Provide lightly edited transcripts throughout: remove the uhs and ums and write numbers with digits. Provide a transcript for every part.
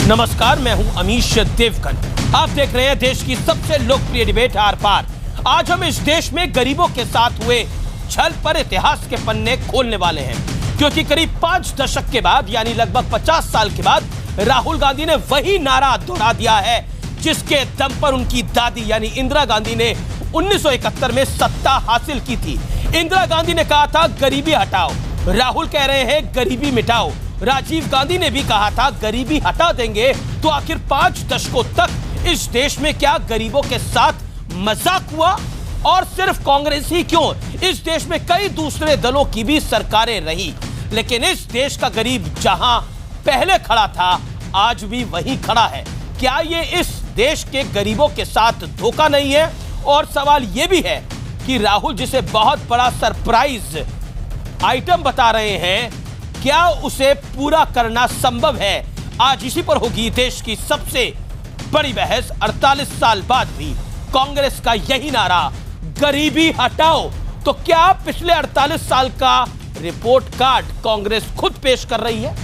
नमस्कार, मैं हूं अमीश देवगन। आप देख रहे हैं देश की सबसे लोकप्रिय डिबेट आर पार। आज हम इस देश में गरीबों के साथ हुए छल पर इतिहास के पन्ने खोलने वाले हैं, क्योंकि करीब 5 दशक के बाद यानी लगभग 50 साल के बाद राहुल गांधी ने वही नारा दोहरा दिया है जिसके दम पर उनकी दादी यानी इंदिरा गांधी ने 1971 में सत्ता हासिल की थी। इंदिरा गांधी ने कहा था गरीबी हटाओ, राहुल कह रहे हैं गरीबी मिटाओ। राजीव गांधी ने भी कहा था गरीबी हटा देंगे। तो आखिर 5 दशकों तक इस देश में क्या गरीबों के साथ मजाक हुआ? और सिर्फ कांग्रेस ही क्यों, इस देश में कई दूसरे दलों की भी सरकारें रही, लेकिन इस देश का गरीब जहां पहले खड़ा था आज भी वहीं खड़ा है। क्या ये इस देश के गरीबों के साथ धोखा नहीं है? और सवाल यह भी है कि राहुल जिसे बहुत बड़ा सरप्राइज आइटम बता रहे हैं, क्या उसे पूरा करना संभव है? आज इसी पर होगी देश की सबसे बड़ी बहस। 48 साल बाद भी कांग्रेस का यही नारा गरीबी हटाओ। तो क्या पिछले 48 साल का रिपोर्ट कार्ड कांग्रेस खुद पेश कर रही है?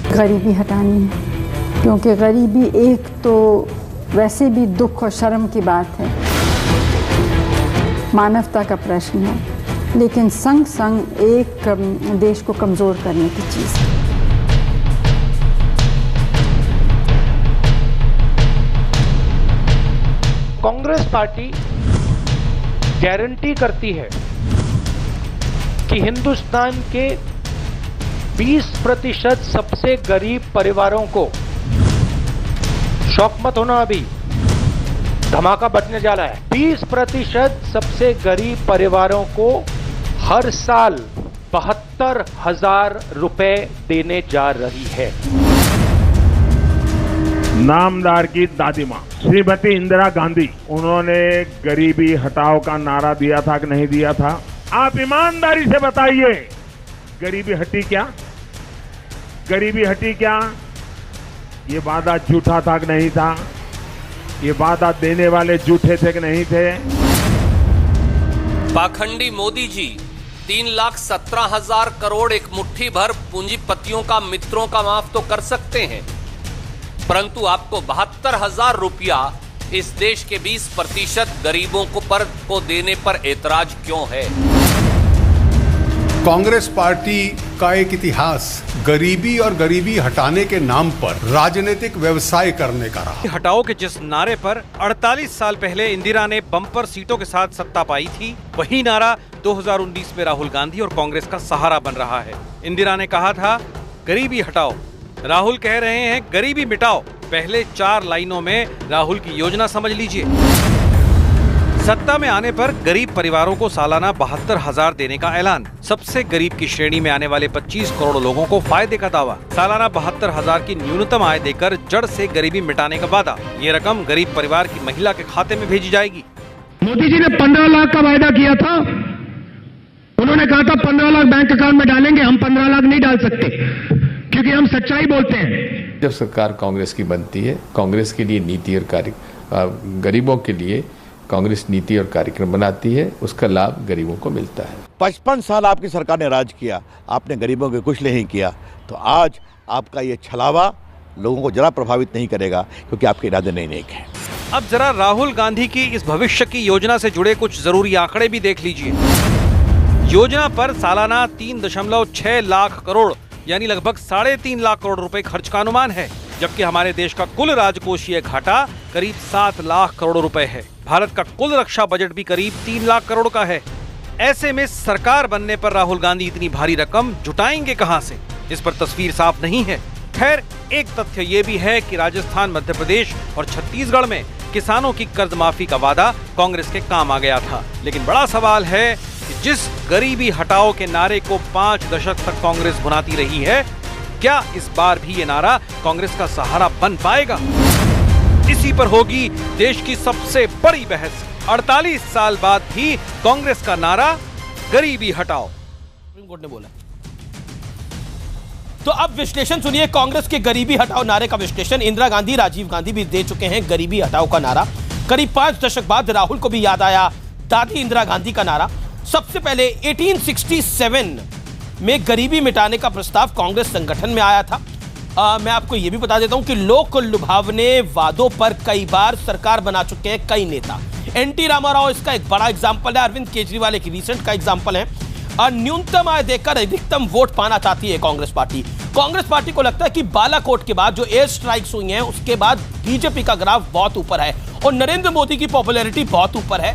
गरीबी हटानी है, क्योंकि गरीबी एक तो वैसे भी दुख और शर्म की बात है, मानवता का प्रश्न है, लेकिन संग संग एक देश को कमज़ोर करने की चीज़ है। कांग्रेस पार्टी गारंटी करती है कि हिंदुस्तान के 20% सबसे गरीब परिवारों को, शौक मत होना, अभी धमाका बचने जा रहा है, 20% सबसे गरीब परिवारों को हर साल 72,000 रुपए देने जा रही है। नामदार की दादी मां श्रीमती इंदिरा गांधी, उन्होंने गरीबी हटाओ का नारा दिया था कि नहीं दिया था? आप ईमानदारी से बताइए, गरीबी हटी क्या? गरीबी हटी क्या? ये वादा झूठा था कि नहीं था? ये वादा देने वाले झूठे थे कि नहीं थे? पाखंडी मोदी जी 3,17,000 करोड़ एक मुट्ठी भर पूंजीपतियों का, मित्रों का माफ तो कर सकते हैं, परंतु आपको 72,000 रुपया इस देश के 20% गरीबों को देने पर ऐतराज क्यों है? कांग्रेस पार्टी का एक इतिहास गरीबी और गरीबी हटाने के नाम पर राजनीतिक व्यवसाय करने का रहा। हटाओ के जिस नारे पर 48 साल पहले इंदिरा ने बम्पर सीटों के साथ सत्ता पाई थी, वही नारा 2019 में राहुल गांधी और कांग्रेस का सहारा बन रहा है। इंदिरा ने कहा था गरीबी हटाओ, राहुल कह रहे हैं गरीबी मिटाओ। पहले 4 लाइनों में राहुल की योजना समझ लीजिए। सत्ता में आने पर गरीब परिवारों को सालाना 72,000 देने का ऐलान, सबसे गरीब की श्रेणी में आने वाले 25 करोड़ लोगों को फायदे का दावा, सालाना 72,000 की न्यूनतम आय देकर जड़ से गरीबी मिटाने का वादा। ये रकम गरीब परिवार की महिला के खाते में भेजी जाएगी। मोदी जी ने 15 लाख का वायदा किया था। उन्होंने कहा था 15 लाख बैंक अकाउंट में डालेंगे। हम 15 लाख नहीं डाल सकते, क्योंकि हम सच्चाई बोलते हैं। जब सरकार कांग्रेस की बनती है, कांग्रेस के लिए नीति और गरीबों के लिए कांग्रेस नीति और कार्यक्रम बनाती है, उसका लाभ गरीबों को मिलता है। 55 साल आपकी सरकार ने राज किया, आपने गरीबों के कुछ नहीं किया, तो आज आपका ये छलावा लोगों को जरा प्रभावित नहीं करेगा, क्योंकि आपके इरादे नहीं नेक हैं। अब जरा राहुल गांधी की इस भविष्य की योजना से जुड़े कुछ जरूरी आंकड़े भी देख लीजिए। योजना पर सालाना 3.6 लाख करोड़ यानी लगभग 3.5 लाख करोड़ रुपए खर्च का अनुमान है, जबकि हमारे देश का कुल राजकोषीय घाटा करीब 7 लाख करोड़ रुपए है। भारत का कुल रक्षा बजट भी करीब 3 लाख करोड़ का है। ऐसे में सरकार बनने पर राहुल गांधी इतनी भारी रकम जुटाएंगे कहां से, इस पर तस्वीर साफ नहीं है। खैर, एक तथ्य ये भी है कि राजस्थान, मध्य प्रदेश और छत्तीसगढ़ में किसानों की कर्ज माफी का वादा कांग्रेस के काम आ गया था। लेकिन बड़ा सवाल है कि जिस गरीबी हटाओ के नारे को 5 दशक तक कांग्रेस बुनाती रही है, क्या इस बार भी ये नारा कांग्रेस का सहारा बन पाएगा? इसी पर होगी देश की सबसे बड़ी बहस। 48 साल बाद भी कांग्रेस का नारा गरीबी हटाओ। सुप्रीम कोर्ट ने बोला। तो अब विश्लेषण सुनिए कांग्रेस के गरीबी हटाओ नारे का विश्लेषण। इंदिरा गांधी, राजीव गांधी भी दे चुके हैं गरीबी हटाओ का नारा। करीब 5 दशक बाद राहुल को भी याद आया दादी इंदिरा गांधी का नारा। सबसे पहले 1867 में गरीबी मिटाने का प्रस्ताव कांग्रेस संगठन में आया था। मैं आपको यह भी बता देता हूं कि लोक लुभावने वादों पर कई बार सरकार बना चुके हैं कई नेता। एनटी रामाराव इसका एक बड़ा एग्जाम्पल है, अरविंद केजरीवाल एक रिसेंट का एग्जाम्पल है। न्यूनतम आय देकर अधिकतम वोट पाना चाहती है कांग्रेस पार्टी। कांग्रेस पार्टी को लगता है कि बालाकोट के बाद जो एयर स्ट्राइक्स हुई हैं उसके बाद बीजेपी का ग्राफ बहुत ऊपर है और नरेंद्र मोदी की पॉपुलैरिटी बहुत ऊपर है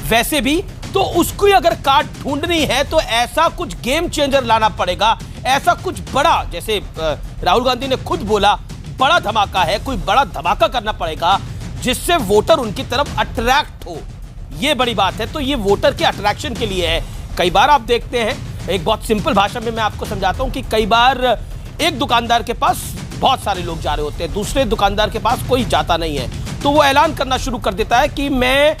वैसे भी, तो उसको अगर काट ढूंढनी है तो ऐसा कुछ गेम चेंजर लाना पड़ेगा, ऐसा कुछ बड़ा, जैसे राहुल गांधी ने खुद बोला बड़ा धमाका है, कोई बड़ा धमाका करना पड़ेगा जिससे वोटर उनकी तरफ अट्रैक्ट हो। यह बड़ी बात है। तो ये वोटर के अट्रैक्शन के लिए है। कई बार आप देखते हैं, एक बहुत सिंपल भाषा में मैं आपको समझाता हूं कि कई बार एक दुकानदार के पास बहुत सारे लोग जा रहे होते हैं, दूसरे दुकानदार के पास कोई जाता नहीं है, तो वो ऐलान करना शुरू कर देता है कि मैं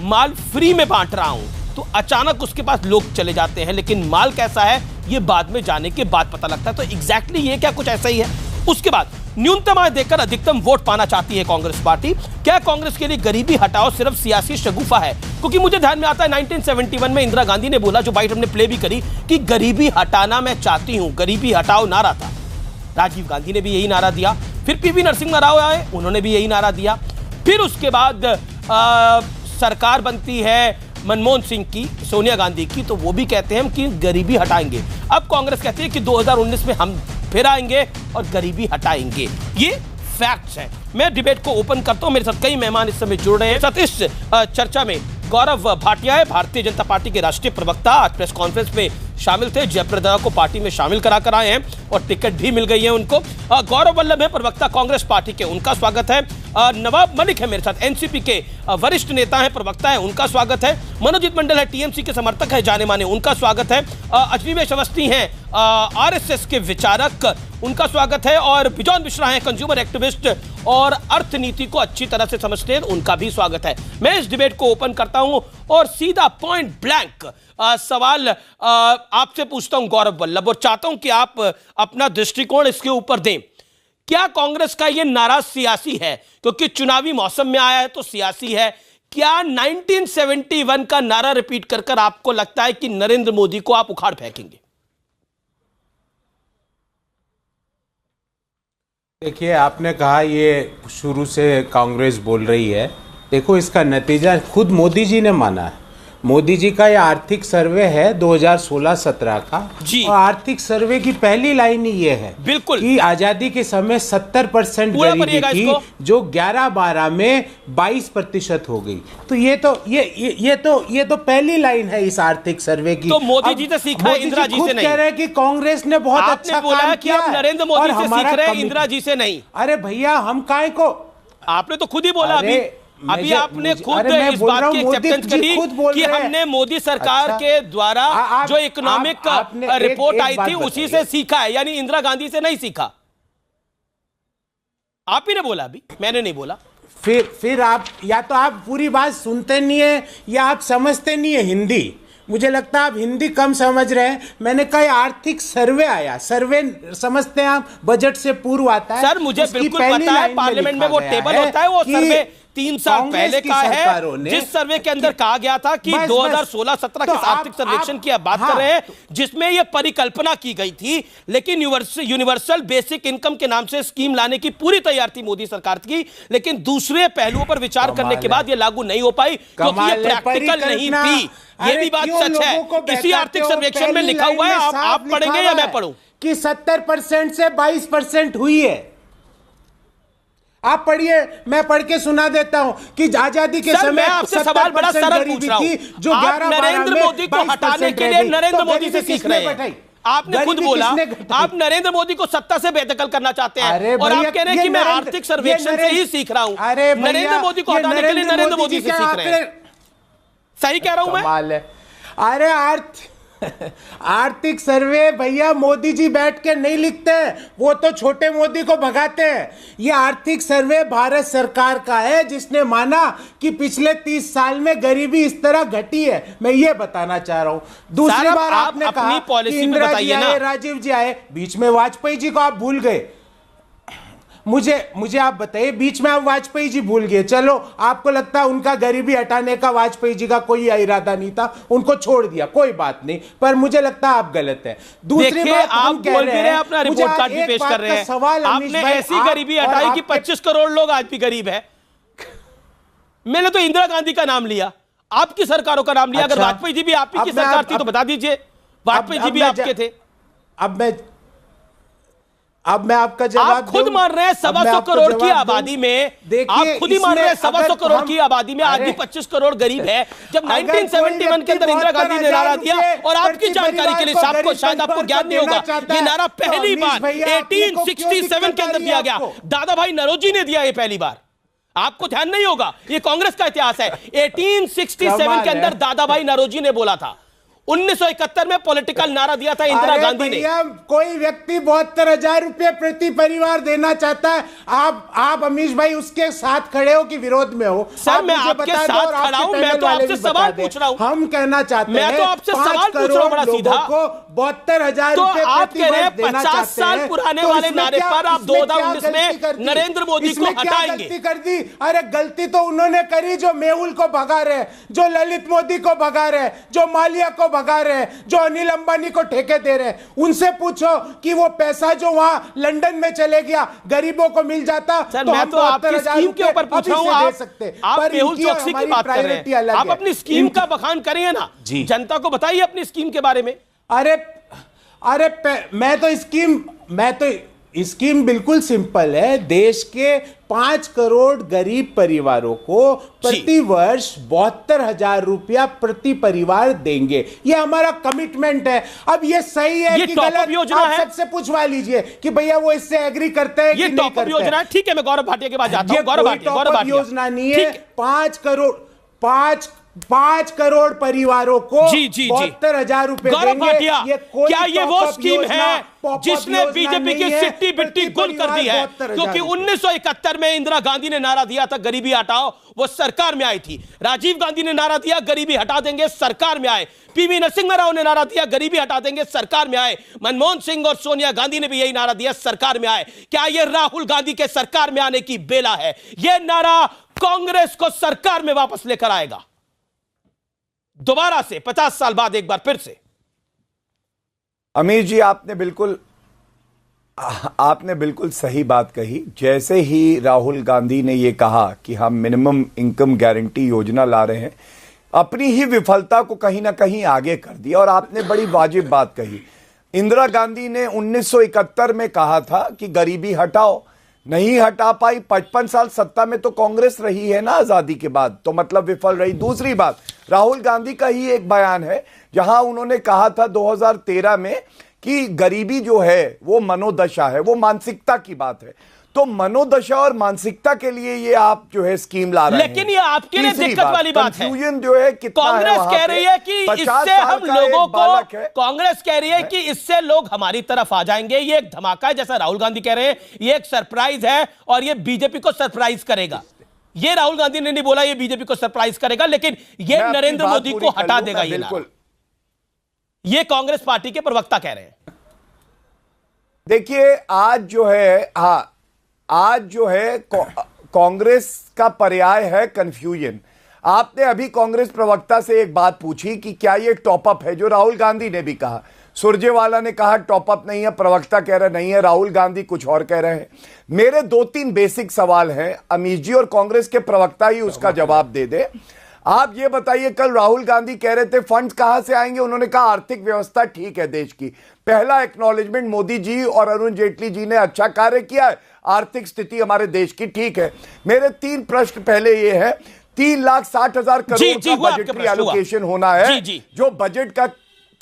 माल फ्री में बांट रहा हूं, तो अचानक उसके पास लोग चले जाते हैं, लेकिन माल कैसा है ये बाद में जाने के बाद पता लगता है। तो एग्जैक्टली ये क्या कुछ ऐसा ही है। उसके बाद न्यूनतम आय देकर अधिकतम वोट पाना चाहती है कांग्रेस पार्टी। क्या कांग्रेस के लिए गरीबी हटाओ सिर्फ सियासी शगुफा है? क्योंकि मुझे ध्यान में आता है 1971 में इंदिरा गांधी ने बोला, जो बाइट हमने प्ले भी करी, कि गरीबी हटाना मैं चाहती हूं, गरीबी हटाओ नारा था। राजीव गांधी ने भी यही नारा दिया, फिर पीवी नरसिम्हा राव आए, उन्होंने भी यही नारा दिया। फिर उसके बाद सरकार बनती है मनमोहन सिंह की, सोनिया गांधी की, तो वो भी कहते हैं कि गरीबी हटाएंगे। अब कांग्रेस कहती है कि 2019 में हम फिर आएंगे और गरीबी हटाएंगे। ये फैक्ट्स हैं। मैं डिबेट को ओपन करता हूं, मेरे साथ कई मेहमान इस समय जुड़ रहे हैं। साथ इस चर्चा में गौरव भाटिया है, भारतीय जनता पार्टी के राष्ट्रीय प्रवक्ता, आज प्रेस कॉन्फ्रेंस में शामिल थे, जयप्रदा को पार्टी में शामिल कराकर आए हैं और टिकट भी मिल गई है उनको। गौरव वल्लभ है, प्रवक्ता कांग्रेस पार्टी के, उनका स्वागत है। नवाब मलिक है मेरे साथ, एनसीपी के वरिष्ठ नेता हैं, प्रवक्ता है, उनका स्वागत है। मनोजीत मंडल है, टीएमसी के समर्थक है, जाने माने, उनका स्वागत है। अजनीवेश अवस्थी हैं, आरएसएस के विचारक, उनका स्वागत है। और बिजॉन मिश्रा हैं, कंज्यूमर एक्टिविस्ट और अर्थनीति को अच्छी तरह से समझते हैं, उनका भी स्वागत है। मैं इस डिबेट को ओपन करता हूं और सीधा पॉइंट ब्लैंक सवाल आपसे पूछता हूं गौरव वल्लभ, और चाहता हूं कि आप अपना दृष्टिकोण इसके ऊपर दें। क्या कांग्रेस का यह नारा सियासी है? क्योंकि चुनावी मौसम में आया है तो सियासी है। क्या 1971 का नारा रिपीट कर आपको लगता है कि नरेंद्र मोदी को आप उखाड़ फेंकेंगे? देखिए, आपने कहा ये शुरू से कांग्रेस बोल रही है। देखो, इसका नतीजा खुद मोदी जी ने माना है। मोदी जी का ये आर्थिक सर्वे है 2016-17 का जी। और आर्थिक सर्वे की पहली लाइन ही ये है बिल्कुल कि आजादी के समय 70% गरीबी थी, जो 11-12 में 22% हो गई। तो ये तो पहली लाइन है इस आर्थिक सर्वे की। तो मोदी जी से सीखा है, इंदिरा जी से नहीं। कह रहे हैं कि कांग्रेस ने बहुत अच्छा काम किया, नरेंद्र मोदी से सीख रहे हैं, इंदिरा जी से नहीं। अरे भैया, हम काहे को, आपने तो खुद ही बोला अभी आपने खुद इस बात की एक्सेप्टेंस करी कि हमने मोदी सरकार के द्वारा जो इकोनॉमिक रिपोर्ट आई थी उसी से सीखा है, यानी इंदिरा गांधी से नहीं सीखा। आप ही ने बोला, अभी मैंने नहीं बोला। फिर आप या तो आप पूरी बात सुनते नहीं है या आप समझते नहीं है हिंदी। मुझे लगता है आप हिंदी कम समझ रहे हैं। मैंने कहा आर्थिक सर्वे आया, सर्वे समझते हैं आप, बजट से पूर्व आता है। सर, मुझे बिल्कुल पता है, पार्लियामेंट में वो टेबल होता है, वो सर्वे 3 साल पहले का है, जिस सर्वे के अंदर कहा गया था कि 2016-17 के आर्थिक सर्वेक्षण की आप बात कर रहे हैं, जिसमें यह परिकल्पना की गई थी, लेकिन यूनिवर्सल बेसिक इनकम के नाम से स्कीम लाने की पूरी तैयार थी मोदी सरकार की, लेकिन दूसरे पहलुओं पर विचार करने के बाद यह लागू नहीं हो पाई क्योंकि यह प्रैक्टिकल नहीं थी। यह भी बात सच है। इसी आर्थिक सर्वेक्षण में लिखा हुआ है, आप पढ़ेंगे या मैं पढ़ूं, कि 70% से 22% हुई है। आप पढ़िए, मैं पढ़ के सुना देता हूं कि आजादी के समय आपसे सवाल बड़ा सरल पूछ रहा हूं, जो नरेंद्र मोदी को हटाने के लिए नरेंद्र मोदी से सीख रहे हैं। आपने खुद बोला आप नरेंद्र मोदी को सत्ता से बेदखल करना चाहते हैं, और आप कह रहे हैं कि मैं आर्थिक सर्वेक्षण से ही सीख रहा हूं। नरेंद्र मोदी को हटाने के लिए नरेंद्र मोदी से सीख रहे हैं। सही कह रहा हूं मैं? अरे आर्थिक सर्वे भैया मोदी जी बैठ के नहीं लिखते हैं, वो तो छोटे मोदी को भगाते हैं। ये आर्थिक सर्वे भारत सरकार का है, जिसने माना कि पिछले 30 साल में गरीबी इस तरह घटी है। मैं ये बताना चाह रहा हूं। दूसरी बार आपने कहा कि इंदिरा जी आए, राजीव जी आए, बीच में वाजपेयी जी को आप भूल गए। मुझे आप बताइए, बीच में आप वाजपेयी जी भूल गए। चलो, आपको लगता है उनका गरीबी हटाने का वाजपेयी जी का कोई इरादा नहीं था, उनको छोड़ दिया, कोई बात नहीं, पर मुझे लगता है आप गलत है। दूसरी बात, आप बोल भी रहे हैं, अपना रिपोर्ट कार्ड भी पेश कर रहे हैं, सवाल आपने ऐसी गरीबी हटाई कि 25 करोड़ लोग आज भी गरीब है। मैंने तो इंदिरा गांधी का नाम लिया, आपकी सरकारों का नाम लिया। अगर वाजपेयी जी भी आप ही की सरकार थी तो बता दीजिए, वाजपेयी जी भी आपके थे। अब मैं आपका जवाब, आप खुद मान रहे हैं 125 करोड़ की आबादी में, आप खुद ही मान रहे हैं 125 करोड़ की आबादी में आज भी 25 करोड़ गरीब है। जब 1971 के अंदर इंदिरा गांधी ने नारा दिया, और आपकी जानकारी के लिए आपको, शायद आपको ज्ञान नहीं होगा, ये नारा पहली बार 1867 के अंदर दिया गया, दादा भाई नौरोजी ने दिया ये पहली बार। आपको ध्यान नहीं होगा, ये कांग्रेस का इतिहास है। 1867 के अंदर दादा भाई नौरोजी ने बोला था। 1971 में पॉलिटिकल नारा दिया था इंदिरा गांधी ने। कोई व्यक्ति 72,000 रुपए प्रति परिवार देना चाहता है, आप अमीश भाई उसके साथ खड़े हो कि विरोध में हो? सर, मैं आपके साथ खड़ा हूं, मैं तो आपसे सवाल पूछ रहा हूं। हम कहना चाहते हैं, मैं तो आपसे सवाल पूछ रहा हूं बड़ा सीधा, 72,000 तो रुपए आप कह रहे हैं 50 साल पुराने वाले नारे पर आप 2019 में नरेंद्र मोदी को हटाएंगे। गलती कर दी? अरे गलती तो उन्होंने करी जो मेहुल को भगा रहे, जो ललित मोदी को भगा रहे, जो मालिया को भगा रहे हैं, जो अनिल अंबानी को ठेके दे रहे हैं। उनसे पूछो कि वो पैसा जो वहां लंदन में चले गया गरीबों को मिल जाता तो मैं तो आपकी स्कीम के ऊपर पूछ रहा हूं। आप मेहुल चौकसी की बात कर रहे हैं, आप अपनी स्कीम का बखान करिए ना, जनता को बताइए अपनी स्कीम के बारे में। मैं तो स्कीम बिल्कुल सिंपल है। देश के 5 करोड़ गरीब परिवारों को प्रति वर्ष 72,000 रुपया प्रति परिवार देंगे, ये हमारा कमिटमेंट है। अब ये सही है कि गलत, योजना आप है? सबसे पूछवा लीजिए कि भैया वो इससे एग्री करते हैं कि नहीं करते। योजना है, ठीक है, मैं गौरव भाटिया के पास जाता हूं। गौरव भाटिया योजना नहीं है। 5 करोड़ परिवारों को 72,000 रुपए देंगे। क्या ये वो स्कीम है जिसने बीजेपी की सिट्टी बिट्टी गुल कर दी है? क्योंकि 1971 में इंदिरा गांधी ने नारा दिया था गरीबी हटाओ, वो सरकार में आई थी। राजीव गांधी ने नारा दिया गरीबी हटा देंगे, सरकार में आए। पीवी नरसिम्हा राव ने नारा दिया गरीबी हटा देंगे, सरकार में आए। मनमोहन सिंह और सोनिया गांधी ने भी यही नारा दिया, सरकार में आए। क्या ये राहुल गांधी के सरकार में आने की बेला है? यह नारा कांग्रेस को सरकार में वापस लेकर आएगा दोबारा से, 50 साल बाद एक बार फिर से। अमीर जी, आपने बिल्कुल सही बात कही। जैसे ही राहुल गांधी ने यह कहा कि हम मिनिमम इनकम गारंटी योजना ला रहे हैं, अपनी ही विफलता को कहीं ना कहीं आगे कर दिया। और आपने बड़ी वाजिब बात कही, इंदिरा गांधी ने 1971 में कहा था कि गरीबी हटाओ, नहीं हटा पाई। 55 साल सत्ता में तो कांग्रेस रही है ना आजादी के बाद, तो मतलब विफल रही। दूसरी बात, राहुल गांधी का ही एक बयान है जहां उन्होंने कहा था 2013 में कि गरीबी जो है वो मनोदशा है, वो मानसिकता की बात है। तो मनोदशा और मानसिकता के लिए ये आप जो है स्कीम ला रहे हैं। लेकिन ये आपके लिए दिक्कत वाली बात है। जो है कांग्रेस कह रही है कि इससे हम लोगों को, कांग्रेस कह रही है कि इससे लोग हमारी तरफ आ जाएंगे। ये एक धमाका है, जैसा राहुल गांधी कह रहे हैं, ये एक सरप्राइज है और ये बीजेपी को सरप्राइज करेगा। ये राहुल गांधी ने नहीं बोला ये बीजेपी को सरप्राइज करेगा, लेकिन ये नरेंद्र मोदी को हटा देगा। ये कांग्रेस पार्टी के प्रवक्ता कह रहे हैं। देखिए, आज जो है कांग्रेस का पर्याय है कंफ्यूजन। आपने अभी कांग्रेस प्रवक्ता से एक बात पूछी कि क्या ये टॉपअप है, जो राहुल गांधी ने भी कहा। सुरजेवाला ने कहा टॉपअप नहीं है, प्रवक्ता कह रहे नहीं है, राहुल गांधी कुछ और कह रहे हैं। मेरे 2-3 बेसिक सवाल हैं, अमीश जी और कांग्रेस के प्रवक्ता ही उसका जवाब दे दे। आप ये बताइए, कल राहुल गांधी कह रहे थे फंड्स कहां से आएंगे, उन्होंने कहा आर्थिक व्यवस्था ठीक है देश की। पहला एक्नॉलेजमेंट, मोदी जी और अरुण जेटली जी ने अच्छा कार्य किया है, आर्थिक स्थिति हमारे देश की ठीक है। मेरे 3 प्रश्न पहले ये है, 3,60,000 करोड़ का बजटरी एलोकेशन होना है, जो बजट का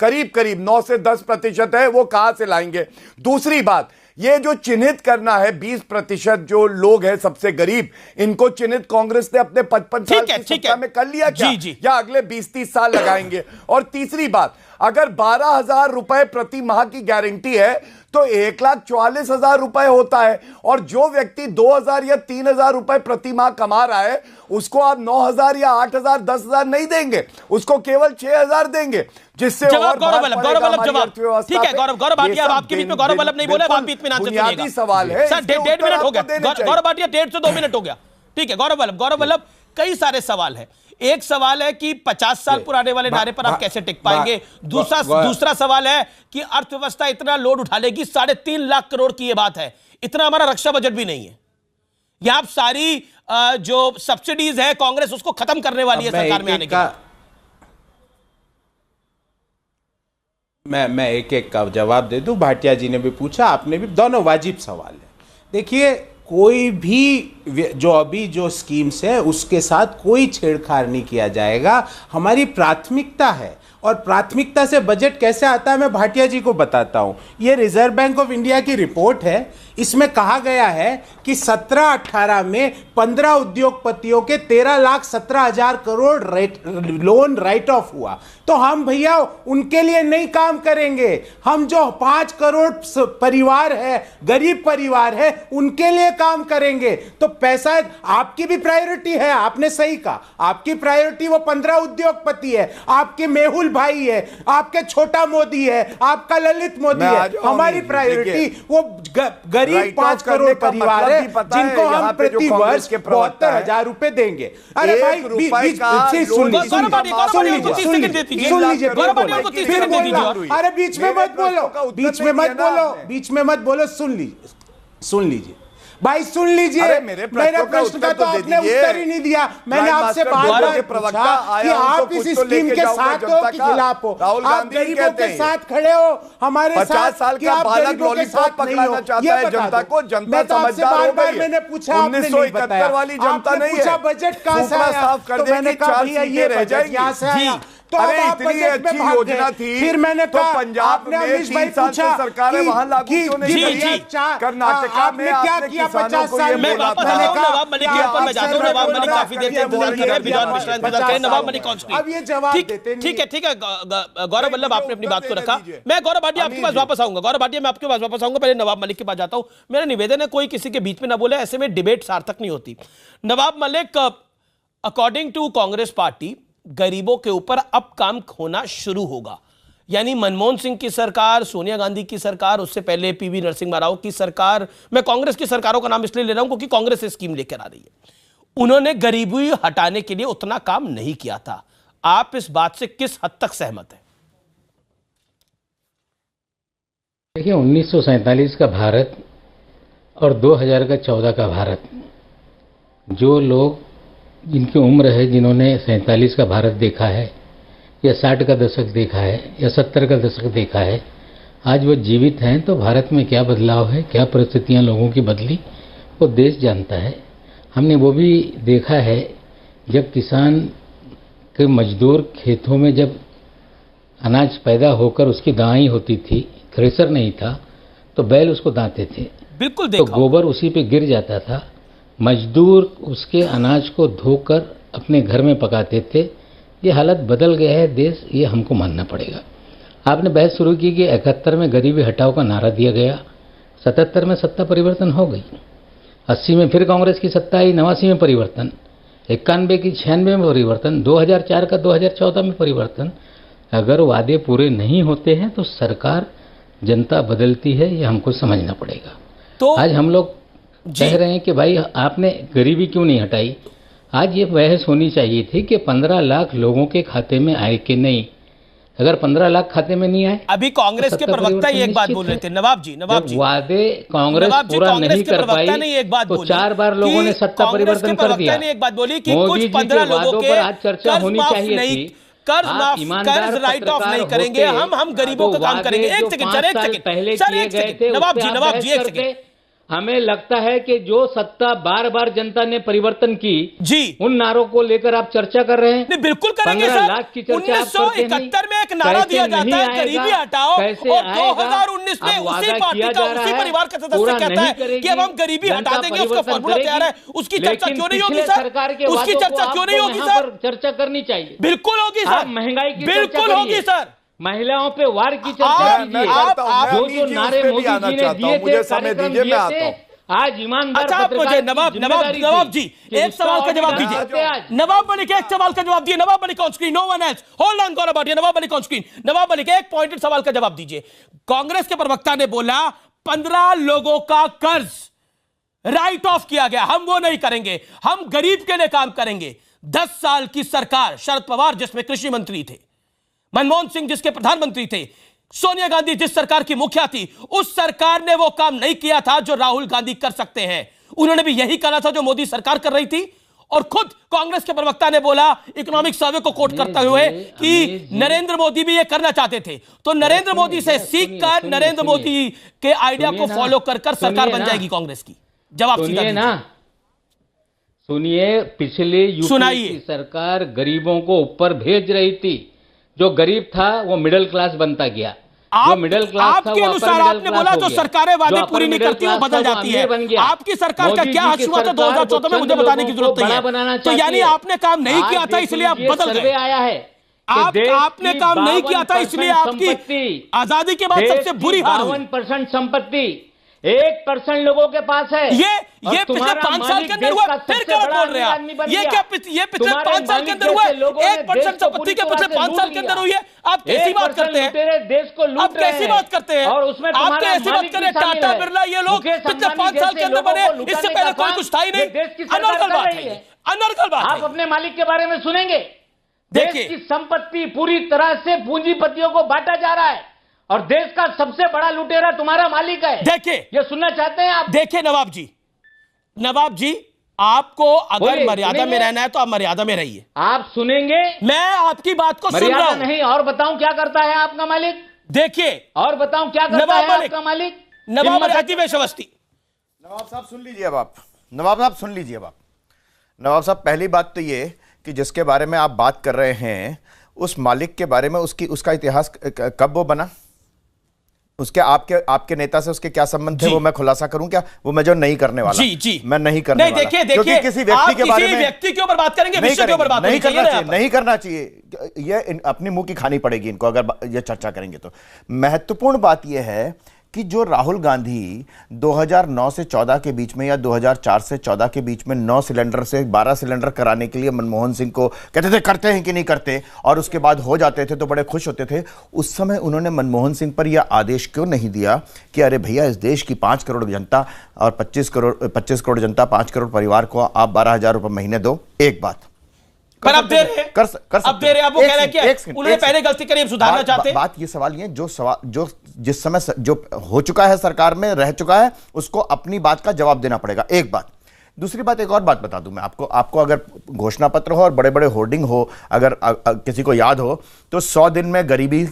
करीब 9 से 10% है, वो कहां से लाएंगे? दूसरी बात, ये जो चिन्हित करना है 20% जो लोग हैं सबसे गरीब, इनको चिन्हित कांग्रेस ने अपने 55 साल की सत्ता में कर लिया क्या? या अगले 20-30 साल लगाएंगे? और तीसरी बात, अगर 12,000 रुपए प्रति माह की गारंटी है तो 1,44,000 रुपए होता है, और जो व्यक्ति 2,000 या 3,000 रुपए प्रति माह कमा रहा है उसको आप 9,000 या 8,000 10,000 नहीं देंगे, उसको केवल 6,000 देंगे। जिससे जवाब गौरव वल्लभ जवाब। ठीक है गौरव भाटिया, अब आपके बीच में गौरव वल्लभ नहीं बोले, आप बीच में आंसर सुनिएगा। सवाल है सर 1.5 मिनट हो गया गौरव भाटिया, 1.5 से 2 मिनट हो गया। ठीक है गौरव वल्लभ कई सारे सवाल है। एक सवाल है कि 50 साल पुराने वाले नारे पर आप कैसे टिक पाएंगे। दूसरा सवाल है कि अर्थव्यवस्था इतना लोड उठा लेगी, 3.5 लाख करोड़ की यह बात है, इतना हमारा रक्षा बजट भी नहीं है। यहां आप सारी जो सब्सिडीज है कांग्रेस उसको खत्म करने वाली है सरकार में आने के बाद। मैं एक एक का जवाब दे दूं। भाटिया जी ने भी पूछा, आपने भी, दोनों वाजिब सवाल है। देखिए कोई भी जो स्कीम्स है उसके साथ कोई छेड़छाड़ नहीं किया जाएगा। हमारी प्राथमिकता है, और प्राथमिकता से बजट कैसे आता है मैं भाटिया जी को बताता हूं। ये रिजर्व बैंक ऑफ इंडिया की रिपोर्ट है, इसमें कहा गया है कि 17-18 में 15 उद्योगपतियों के 13,17,000 करोड़ लोन राइट ऑफ हुआ। तो हम भैया उनके लिए नहीं काम करेंगे, हम जो 5 करोड़ परिवार है, गरीब परिवार है, उनके लिए काम करेंगे। तो पैसा आपकी भी प्रायोरिटी है, आपने सही कहा, आपकी प्रायोरिटी वो 15 उद्योगपति है, आपके मेहुल भाई है, आपके छोटा मोदी है, आपका ललित मोदी है। हमारी प्रायोरिटी वो गरीब 5 करोड़ परिवार है जिनको हम प्रति वर्ष 72,000 रुपए देंगे। अरे भाई सुन लीजिए, अरे बीच में मत बोलो, बीच में मत बोलो, सुन लीजिए भाई, सुन लीजिए। मेरे प्रश्न का तो आपने उत्तर ही नहीं दिया। मैंने आपसे बार-बार पूछा कि आप इस स्कीम के साथ हो कि खिलाफ हो, आप गरीबों के साथ खड़े हो, हमारे 50 साल का बालक लॉलीपॉप पकड़ाना चाहता है जनता को, जनता समझदार हो गई है। मैंने पूछा, 1971 वाली जनता नहीं है। बजट कहां से आया, साफ कर देंगे, 4 सीटें रह जाएंगी। यहां से आया तो अरे इतनी अच्छी योजना थी, फिर मैंने तो पंजाब में 3 साल से सरकार है, वहां लागू क्यों नहीं करी? कर्नाटका में क्या किया 50 साल में? नवाब मलिक के ऊपर मैं जाता हूं। नवाब मलिक काफी देर से इंतजार कर रहे हैं, विधान मिश्रा इंतजार कर रहे हैं, नवाब मलिक कांस्टेंट। अब ये जवाब देते नहीं। ठीक है गौरव वल्लभ, आपने अपनी बात को रखा। मैं गौरव भाटिया आपके पास वापस आऊंगा, गौरव भाटिया मैं आपके पास वापस आऊंगा, पहले नवाब मलिक के पास जाता हूं। मेरा निवेदन है कोई किसी के बीच में ना बोले, ऐसे में डिबेट सार्थक नहीं होती। Nawab Malik, according to Congress party गरीबों के ऊपर अब काम होना शुरू होगा, यानी मनमोहन सिंह की सरकार, सोनिया गांधी की सरकार, उससे पहले पीवी नरसिम्हा राव की सरकार, मैं कांग्रेस की सरकारों का नाम इसलिए ले रहा हूं क्योंकि कांग्रेस स्कीम लेकर आ रही है, उन्होंने गरीबी हटाने के लिए उतना काम नहीं किया था। आप इस बात से किस हद तक सहमत हैं? देखिए 1947 का भारत और 2014 का भारत, जो लोग जिनकी उम्र है, जिन्होंने 47 का भारत देखा है या 60 का दशक देखा है या 70 का दशक देखा है, आज वो जीवित हैं, तो भारत में क्या बदलाव है, क्या परिस्थितियां लोगों की बदली, वो देश जानता है। हमने वो भी देखा है जब किसान के मजदूर खेतों में जब अनाज पैदा होकर उसकी दाई होती थी, थ्रेसर नहीं था, तो बैल उसको दांते थे, बिल्कुल तो गोबर उसी पे गिर जाता था, मजदूर उसके अनाज को धोकर अपने घर में पकाते थे। ये हालत बदल गया है देश, ये हमको मानना पड़ेगा। आपने बहस शुरू की कि 71 में गरीबी हटाओ का नारा दिया गया, 77 में सत्ता परिवर्तन हो गई, 80 में फिर कांग्रेस की सत्ता आई, 89 में परिवर्तन, 91 की 96 में परिवर्तन, 2004 का 2014 में परिवर्तन। अगर वादे पूरे नहीं होते हैं तो सरकार, जनता बदलती है, ये हमको समझना पड़ेगा। तो आज हम लोग कह रहे हैं कि भाई आपने गरीबी क्यों नहीं हटाई। आज ये बहस होनी चाहिए थी कि 15 लाख लोगों के खाते में आए कि नहीं। अगर 15 लाख खाते में नहीं आए, अभी कांग्रेस के प्रवक्ता ही एक बात बोल रहे थे, नवाब जी वादे कांग्रेस पूरा नहीं कर पाई तो 4 बार लोगों ने सत्ता परिवर्तन कर दिया। एक बात बोली कि मोदी जी के वादों पर आज चर्चा होनी चाहिए थी। कर्ज राइट ऑफ नहीं करेंगे, हम गरीबों का काम करेंगे। एक सेकंड पहले किए गए थे, नवाब जी एक सेकंड। हमें लगता है कि जो सत्ता बार बार जनता ने परिवर्तन की जी, उन नारों को लेकर आप चर्चा कर रहे हैं। नहीं, बिल्कुल करेंगे सर। 1971 में एक नारा दिया जाता है गरीबी हटाओ, और 2019 में उसी पार्टी का, उसी परिवार का सदस्य कहता है कि अब हम गरीबी हटा देंगे, उसका फॉर्मूला तैयार है। उसकी चर्चा क्यों नहीं होगी सर? उसकी चर्चा क्यों नहीं होगी सर? चर्चा करनी चाहिए, बिल्कुल होगी सर। महंगाई की बिल्कुल होगी सर। महिलाओं पे वार की चर्चा कीजिए। जो नारे मोदी जी ने दिए थे, कार्यक्रम दिए थे, आज ईमानदार अच्छा, आप मुझे नवाब जी एक सवाल का जवाब दीजिए। नवाब मलिक एक सवाल का जवाब दिए। Nawab Malik on screen, no one else. Hold on, गौर about, Nawab Malik on screen. Nawab Malik एक पॉइंटेड सवाल का जवाब दीजिए। कांग्रेस के प्रवक्ता ने बोला 15 लोगों का कर्ज राइट ऑफ किया गया, हम वो नहीं करेंगे, हम गरीब के लिए काम करेंगे। 10 साल की सरकार, शरद पवार जिसमें कृषि मंत्री थे, मनमोहन सिंह जिसके प्रधानमंत्री थे, सोनिया गांधी जिस सरकार की मुखिया थी, उस सरकार ने वो काम नहीं किया था जो राहुल गांधी कर सकते हैं। उन्होंने भी यही कहा था जो मोदी सरकार कर रही थी। और खुद कांग्रेस के प्रवक्ता ने बोला, इकोनॉमिक सर्वे को कोट करते हुए, कि नरेंद्र मोदी भी ये करना चाहते थे। तो नरेंद्र मोदी से सीखकर नरेंद्र मोदी के आइडिया को फॉलो कर सरकार बन जाएगी कांग्रेस की। जवाब सीधा ना सुनिए, पिछले यूपी की सरकार गरीबों को ऊपर भेज रही थी। जो गरीब था वो मिडिल क्लास बनता गया। जो मिडिल क्लास था आपके अनुसार आपने बोला जो सरकारें वादे पूरी नहीं करती वो बदल जाती है। आपकी सरकार का क्या हक हुआ था 2014 में, मुझे बताने की जरूरत नहीं है। तो यानी आपने काम नहीं किया था इसलिए आप बदल गए। आया है आपने काम नहीं किया था इसलिए आपकी आजादी के बाद सबसे बुरी हार हुई। 52% संपत्ति 1% लोगों के पास है। ये पिछले 5 साल के अंदर हुआ, फिर क्या बोल रहे हैं आप? ये क्या ये पिछले 5 साल के अंदर हुआ? 1% संपत्ति के पिछले 5 साल के अंदर हुई है। आप कैसी बात करते हैं? देश को लूट आप कैसी बात करते हैं? और उसमें आप कैसी बात कर रहे हैं? टाटा बिरला ये लोग पिछले 5 साल के अंदर बने, इससे पहले कोई कुछ था ही नहीं। अनर्गल बात है, अनर्गल बात है। आप अपने मालिक के बारे में सुनेंगे। देश की संपत्ति पूरी तरह से पूंजीपतियों को बांटा जा रहा है और देश का सबसे बड़ा लुटेरा तुम्हारा मालिक है। देखिए, ये सुनना चाहते हैं आप? देखिए नवाब जी, आपको अगर मर्यादा में रहना है तो आप मर्यादा में रहिए। आप सुनेंगे? मैं आपकी बात को सुन रहा हूं। नहीं, और बताऊं क्या करता है आपका मालिक? देखिए, और बताऊं क्या करता है आपका मालिक? नवाब अजीवेश अवस्थी। नवाब साहब सुन लीजिए अब आप। नवाब साहब सुन लीजिए अब आप। नवाब साहब, पहली बात तो ये कि जिसके बारे में आप बात कर रहे हैं उस मालिक के बारे में उसका इतिहास कब वो बना, उसके आपके नेता से उसके क्या संबंध थे, वो मैं खुलासा करूं क्या? वो मैं जो नहीं करने वाला। जी मैं नहीं करने वाला। देखिए, क्योंकि किसी व्यक्ति के बारे में व्यक्ति के ऊपर बात करेंगे, विषय के ऊपर बात नहीं करना चाहिए, नहीं करना चाहिए। ये अपनी मुंह की खानी पड़ेगी इनको अगर ये चर्चा करेंगे तो। महत्वपूर्ण बात यह है कि जो राहुल गांधी 2009 से 14 के बीच में या 2004 से 14 के बीच में 9 सिलेंडर से 12 सिलेंडर कराने के लिए मनमोहन सिंह को कहते थे करते हैं कि नहीं करते, और उसके बाद हो जाते थे तो बड़े खुश होते थे। उस समय उन्होंने मनमोहन सिंह पर यह आदेश क्यों नहीं दिया कि अरे भैया, इस देश की 5 करोड़ जनता और 25 करोड़ जनता, 5 करोड़ परिवार को आप 12,000 रुपए महीने दो। एक बात पर अब दे रहे हैं, अब दे रहे हैं। आप वो कह रहे हैं कि उन्होंने पहले गलती करी, सुधारना चाहते हैं। बात ये सवाल ये जो जिस समय जो हो चुका है सरकार में रह चुका है उसको अपनी बात का जवाब देना पड़ेगा। एक बात। दूसरी बात, एक और बात बता दूं मैं आपको अगर घोषणा पत्र हो और बड़े बड़े होर्डिंग हो, अगर किसी को याद हो तो 100 दिन में गरीबी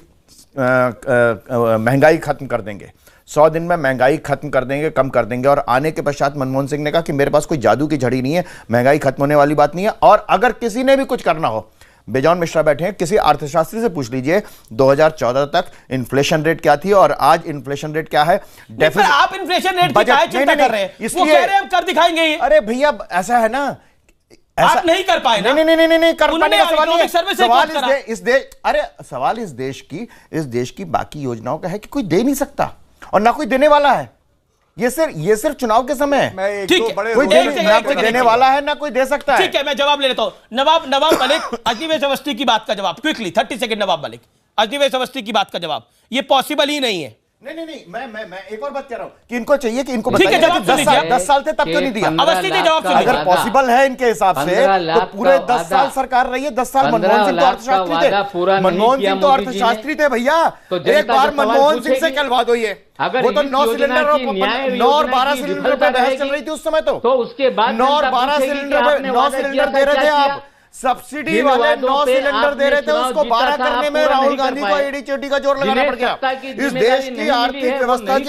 महंगाई खत्म कर देंगे, 100 दिन में महंगाई खत्म कर देंगे, कम कर देंगे। और आने के पश्चात मनमोहन सिंह ने कहा कि मेरे पास कोई जादू की झड़ी नहीं है, महंगाई खत्म होने वाली बात नहीं है। और अगर किसी ने भी कुछ करना हो, बेजॉन मिश्रा बैठे हैं, किसी अर्थशास्त्री से पूछ लीजिए 2014 तक इन्फ्लेशन रेट क्या थी और आज इन्फ्लेशन रेट क्या है। आप इन्फ्लेशन रेट की क्या चिंता कर रहे हैं? वो कह रहे हैं हम कर दिखाएंगे। अरे भैया, ऐसा है ना, आप नहीं कर पाए ना। नहीं कर पाने का सवाल नहीं है। सवाल इस देश की बाकी योजनाओं का है कि कोई दे नहीं सकता और ना कोई देने वाला है। ये सिर्फ चुनाव के समय कोई देने वाला है ना कोई दे सकता है। ठीक है, मैं जवाब ले लेता हूं। नवाब मलिक, अजीवेश अवस्थी की बात का जवाब क्विकली 30 सेकंड। नवाब मलिक, अजीवेश अवस्थी की बात का जवाब। ये पॉसिबल ही नहीं है। नहीं, मैं एक और बात कह रहा हूं कि इनको चाहिए कि इनको बताइए 10 साल थे तब क्यों नहीं दिया? अवस्थी जी जवाब सुनिए। अगर पॉसिबल है इनके हिसाब से तो पूरे 10 साल सरकार रही है। 10 साल मनमोहन सिंह तो अर्थशास्त्री थे। मनमोहन सिंह तो अर्थशास्त्री थे भैया। एक बार मनमोहन सिंह से कहलवा दो ये। वो तो 9 सिलेंडर और 9 और 12 सिलेंडर पे बहस चल रही थी उस समय। तो उसके बाद 9 और 12 सिलेंडर 9 सिलेंडर दे रहे थे आप। सब्सिडी वाले 9 सिलेंडर दे रहे थे, उसको 12 करने में राहुल गांधी को एडी चोटी का जोर लगाना पड़ गया। इस देश की आर्थिक व्यवस्था की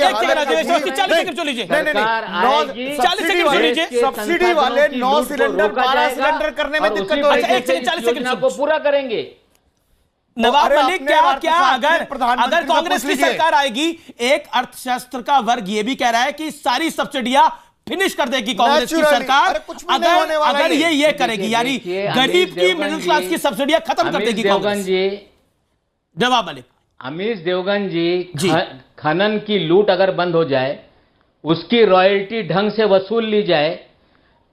सब्सिडी वाले 9 सिलेंडर 12 सिलेंडर करने में दिक्कत हो रही है। 40 सेकंड को पूरा करेंगे। नवाब मलिक, क्या अगर कांग्रेस की सरकार आएगी, एक अर्थशास्त्र का वर्ग ये भी कह रहा है कि सारी सब्सिडियां फिनिश कर देगी कांग्रेस की सरकार। अगर ये करेगी, यानी गरीब की, मिडिल क्लास की सब्सिडियां खत्म कर देगी कांग्रेस। जवाब मलिक, अमीश देवगन जी, खनन की लूट अगर बंद हो जाए उसकी रॉयल्टी ढंग से वसूल ली जाए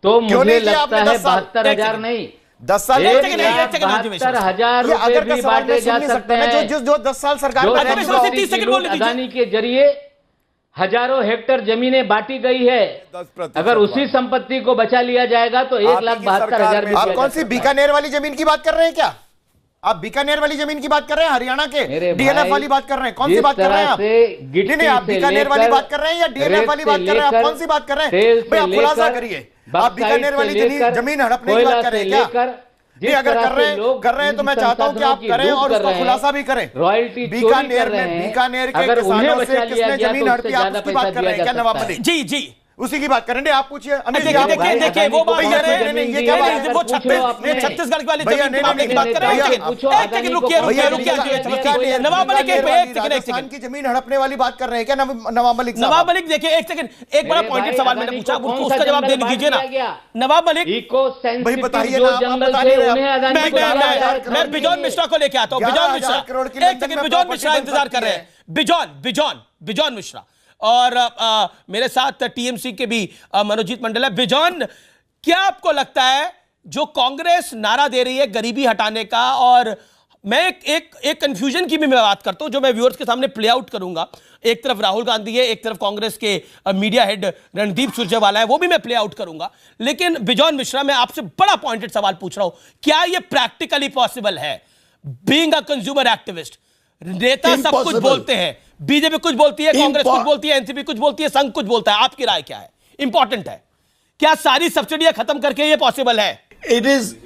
तो मुझे लगता है 72,000 नहीं 10 साल 72,000 रुपए भी बांटे जा सकते हैं। जो 10 साल सरकार अदानी के जरिए हजारों हेक्टेयर जमीनें बांटी गई है, अगर उसी संपत्ति को बचा लिया जाएगा तो 1,72,000। आप कौन सी बीकानेर वाली जमीन की बात कर रहे हैं क्या? आप बीकानेर वाली जमीन की बात कर रहे हैं, हरियाणा के डीएलएफ वाली बात कर रहे हैं? कौन सी बात कर रहे हैं आप? नहीं, आप बीकानेर वाली बात कर रहे हैं या डीएलएफ वाली बात कर रहे हैं? आप कौन सी बात कर रहे हैं भाई? आप खुलासा करिए। आप बीकानेर वाली जमीन हड़पने की बात कर रहे हैं क्या? नहीं, अगर कर रहे हैं तो मैं चाहता हूं कि आप करें और उसका खुलासा भी करें। रॉयल्टी बीकानेर में बीकानेर के किसानों से किसने जमीन हड़पी, आप उसकी बात कर रहे हैं क्या नवाब मलिक? जी जी, उसी की बात करेंगे। आप पूछिए अनिल जी। देखिए वो बात ये क्या बात है? वो छत्तीसगढ़ वाली जमीन की बात कर रहे हैं। रुकिए नवाब मलिक, की जमीन हड़पने वाली बात कर रहे हैं क्या नवाब मलिक? नवाब मलिक देखिए एक सेकंड, एक बड़ा पॉइंटेड सवाल मैंने पूछा, उसका जवाब दे दीजिए ना नवाब मलिक। भाई बताइए ना, मैं बिजॉन मिश्रा को लेके आता हूँ। बिजॉन मिश्रा, एक सेकंड, बिजॉन मिश्रा इंतजार कर रहे हैं। बिजॉन मिश्रा और मेरे साथ टीएमसी के भी मनोजीत मंडल है। बिजॉन, क्या आपको लगता है जो कांग्रेस नारा दे रही है गरीबी हटाने का, और मैं एक कंफ्यूजन की भी मैं बात करता हूं जो मैं व्यूअर्स के सामने प्ले आउट करूंगा। एक तरफ राहुल गांधी है, एक तरफ कांग्रेस के मीडिया हेड रणदीप सुरजेवाला है, वो भी मैं प्ले आउट करूंगा। लेकिन बिजॉन मिश्रा, मैं आपसे बड़ा पॉइंटेड सवाल पूछ रहा हूं, क्या यह प्रैक्टिकली पॉसिबल है? बीइंग अ कंज्यूमर एक्टिविस्ट, नेता सब कुछ बोलते हैं, बीजेपी कुछ बोलती है, कांग्रेस कुछ बोलती है, एनसीपी कुछ बोलती है, संघ कुछ बोलता है, आपकी राय क्या है? इंपॉर्टेंट है, क्या सारी सब्सिडियां खत्म करके ये पॉसिबल है? इट इज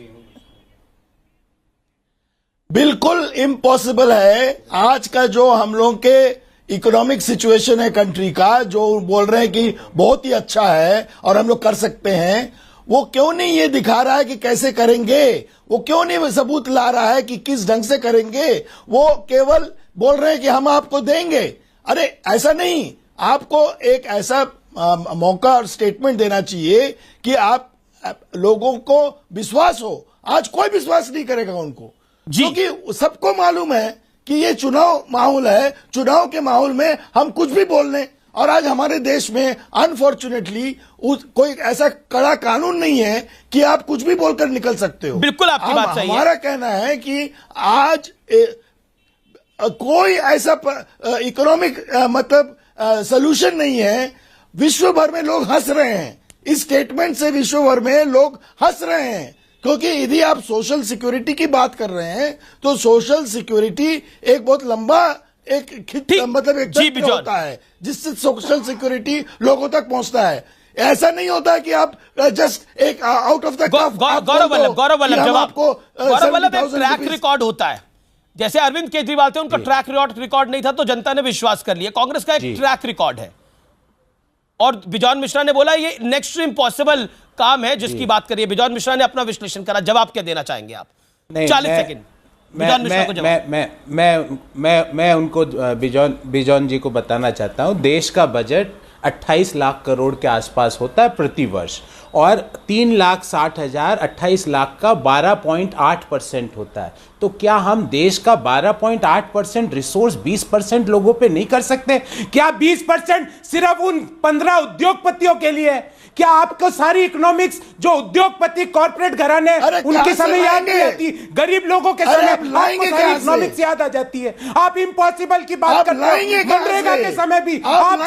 बिल्कुल इम्पॉसिबल है। आज का जो हम लोगों के इकोनॉमिक सिचुएशन है कंट्री का, जो बोल रहे हैं कि बहुत ही अच्छा है और हम लोग कर सकते हैं, वो क्यों नहीं ये दिखा रहा है कि कैसे करेंगे? वो क्यों नहीं सबूत ला रहा है कि किस ढंग से करेंगे? वो केवल बोल रहे हैं कि हम आपको देंगे। अरे ऐसा नहीं, आपको एक ऐसा मौका और स्टेटमेंट देना चाहिए कि आप लोगों को विश्वास हो। आज कोई विश्वास नहीं करेगा उनको, क्योंकि सबको मालूम है कि ये चुनाव माहौल है, चुनाव के माहौल में हम कुछ भी बोल लें। और आज हमारे देश में अनफॉर्चुनेटली कोई ऐसा कड़ा कानून नहीं है कि आप कुछ भी बोलकर निकल सकते हो। बिल्कुल आपकी बात सही है। हमारा कहना है कि आज कोई ऐसा इकोनॉमिक मतलब सॉल्यूशन नहीं है। विश्व भर में लोग हंस रहे हैं, इस स्टेटमेंट से विश्व भर में लोग हंस रहे हैं, क्योंकि यदि आप सोशल सिक्योरिटी की बात कर रहे हैं तो सोशल सिक्योरिटी एक बहुत लंबा मतलब एक चक्र होता है जिससे सोशल सिक्योरिटी लोगों तक पहुंचता है। ऐसा नहीं होता है कि आप जस्ट एक out of the Gaurav Vallabh जवाब आपको ट्रैक रिकॉर्ड होता है। जैसे अरविंद केजरीवाल थे, उनका ट्रैक रिकॉर्ड नहीं था तो जनता ने विश्वास कर लिया। कांग्रेस का एक ट्रैक रिकॉर्ड है, और बिजॉन मिश्रा ने बोला ये नेक्स्ट टू इम्पॉसिबल काम है जिसकी बात करिए। बिजॉन मिश्रा ने अपना विश्लेषण करा, जवाब क्या देना चाहेंगे आप? 40 सेकंड। मैं उनको बिजॉन जी को बताना चाहता हूं, देश का बजट 28 लाख करोड़ के आसपास होता है प्रति वर्ष, और 3,60,000 28 लाख का 12.8% होता है। तो क्या हम देश का 12.8% रिसोर्स 20% लोगों पे नहीं कर सकते? क्या 20% सिर्फ उन 15 उद्योगपतियों के लिए है? क्या आपको सारी इकोनॉमिक्स जो उद्योगपति कॉर्पोरेट घराने उनके समय याद नहीं आती? गरीब लोगों के समय आपको सारी इकोनॉमिक्स याद आ जाती है। आप इम्पॉसिबल की बात करते हैं। मनरेगा के समय भी आप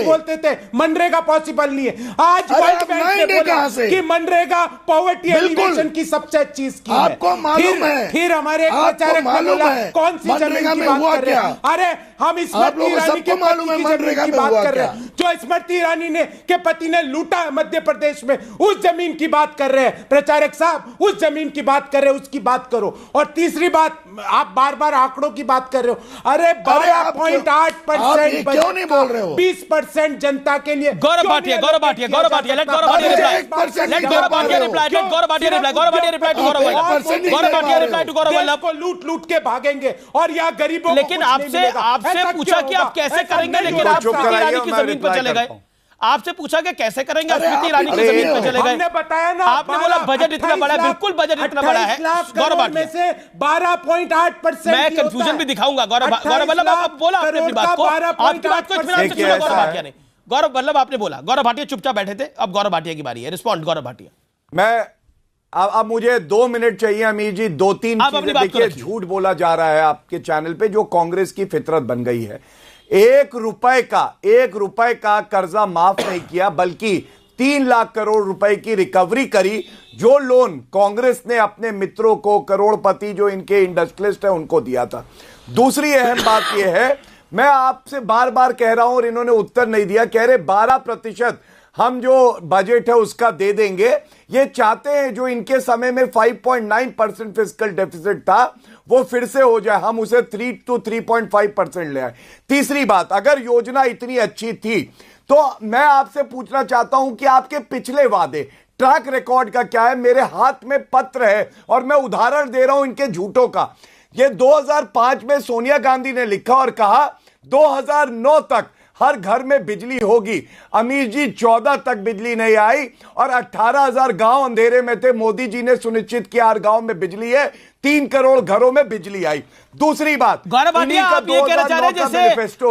बोलते थे मनरेगा पॉसिबल नहीं है। आज वर्ल्ड बैंक ने बोला कि मनरेगा पॉवर्टी एलिवेशन की सबसे अच्छी स्कीम है। आपको मालूम है? फिर हमारे प्रचारक ने बोला कौन सी जमीन की बात कर रहे हैं? अरे हम स्मृति ईरानी के पति की जमीन की बात कर रहे हैं, जो स्मृति ईरानी ने के पति ने लूटा है मध्य प्रदेश में, उस जमीन की बात कर रहे हैं। प्रचारक साहब, उस जमीन की बात कर रहे हैं, उसकी बात करो। और तीसरी बात, आप बार बार आंकड़ों की बात कर रहे हो। अरे 12.8% क्यों नहीं बोल रहे हो? 20% जनता के लिए। गौरव भाटिया को लूट के भागेंगे और यहाँ गरीबों। लेकिन आपसे पूछा कि आप कैसे करेंगे, लेकिन आप स्मृति ईरानी की जमीन पर चले गए। आपसे पूछा कि कैसे करेंगे, स्मृति ईरानी की जमीन पर चले गए। हमने बताया ना, आपने बोला बजट इतना बड़ा है। बिल्कुल बजट इतना बड़ा है। गौरव भाटिया से 12.8%। मैं कंफ्यूजन भी दिखाऊंगा। गौरव वल्लभ, आप बोला आपने अपनी बात को, आपकी बात को इत्मीनान से सुना गौरव भाटिया ने। गौरव वल्लभ आपने बोला, गौरव भाटिया चुपचाप बैठे थे, अब गौरव भाटिया की बारी है। रिस्पॉन्ड गौरव भाटिया। मैं अब मुझे 2 मिनट चाहिए अमीर जी। 2-3 चीजें देखिए, झूठ बोला जा रहा है आपके चैनल पे जो कांग्रेस की फितरत बन गई है। 1 रुपए का कर्जा माफ नहीं किया, बल्कि 3 लाख करोड़ रुपए की रिकवरी करी। जो लोन कांग्रेस ने अपने मित्रों को, करोड़पति जो इनके इंडस्ट्रियलिस्ट है, उनको दिया था। दूसरी अहम बात यह है, मैं आपसे बार बार कह रहा हूं और इन्होंने उत्तर नहीं दिया, कह रहे 12% हम जो बजट है उसका दे देंगे। ये चाहते हैं जो इनके समय में 5.9% फिस्कल डेफिसिट था वो फिर से हो जाए, हम उसे 3 to 3.5% ले आए। तीसरी बात, अगर योजना इतनी अच्छी थी तो मैं आपसे पूछना चाहता हूं कि आपके पिछले वादे, ट्रैक रिकॉर्ड का क्या है? मेरे हाथ में पत्र है और मैं उदाहरण दे रहा हूं इनके झूठों का। ये 2005 में सोनिया गांधी ने लिखा और कहा 2009 तक हर घर में बिजली होगी। अमीर जी 14 तक बिजली नहीं आई और 18,000 गांव अंधेरे में थे। मोदी जी ने सुनिश्चित किया हर गांव में बिजली है, 3 करोड़ घरों में बिजली आई। दूसरी बात, गौरव भाटिया आप ये कहना चाह रहे हैं जैसे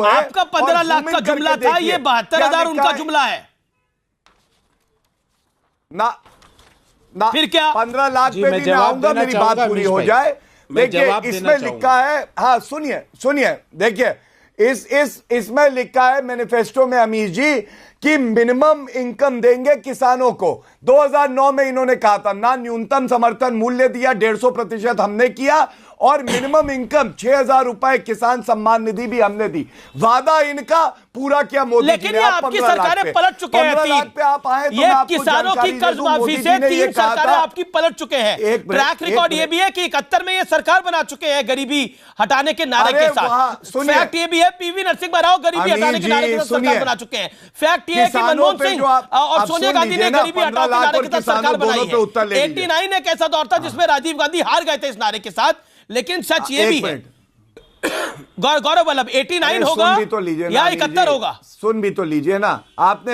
आपका 15 लाख का जुमला था, ये 72,000 उनका जुमला है ना फिर क्या 15 लाख पे भी मैं आऊंगा, मेरी बात पूरी हो जाए। देखिए इसमें लिखा है, हाँ सुनिए देखिए इसमें लिखा है मैनिफेस्टो में अमीर जी कि मिनिमम इनकम देंगे किसानों को। 2009 में इन्होंने कहा था, ना न्यूनतम समर्थन मूल्य दिया, 150% हमने किया, और मिनिमम इनकम 6,000 रुपए किसान सम्मान निधि भी हमने दी। वादा इनका पूरा किया मोदी जी ने। लेकिन आपकी सरकारें पलट चुके हैं। 15 लाख पे आप आए तो ये किसानों की कर्ज माफी से 3 सरकारें आपकी पलट चुके हैं। ट्रैक रिकॉर्ड ये भी है कि 71 में ये सरकार बना चुके हैं गरीबी हटाने के नारे के साथ। फैक्ट ये भी है पीवी नरसिंह राव गरीबी हटाने के नारे के साथ सरकार बना चुके हैं। फैक्ट ये है कि मनमोहन सिंह और सोनिया गांधी ने गरीबी हटाओ के नारे के साथ सरकार बनाई है। 89 एक ऐसा दौर था जिसमें राजीव गांधी हार गए थे इस नारे के साथ, लेकिन सच ये भी है गौरव वल्लभ 89 होगा या 71 होगा। सुन भी तो लीजिए ना, आपने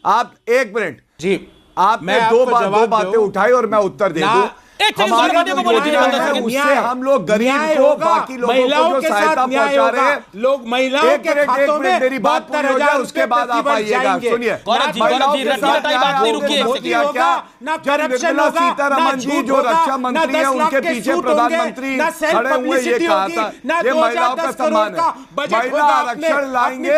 आप 1 मिनट जी, आपने दो बातें उठाई और मैं उत्तर दे दूं। उससे हम लोग गरीब को, बाकी लोगों को जो सहायता पहुंचा रहे हैं, लोग महिलाओं के खातों में मेरी बात पूरी हो जाए उसके बाद आप आइएगा। सुनिए, सीतारमन जी जो रक्षा मंत्री है उनके पीछे प्रधानमंत्री खड़े हुए ये कहा था ये महिलाओं का सम्मान है, महिला आरक्षण लाएंगे।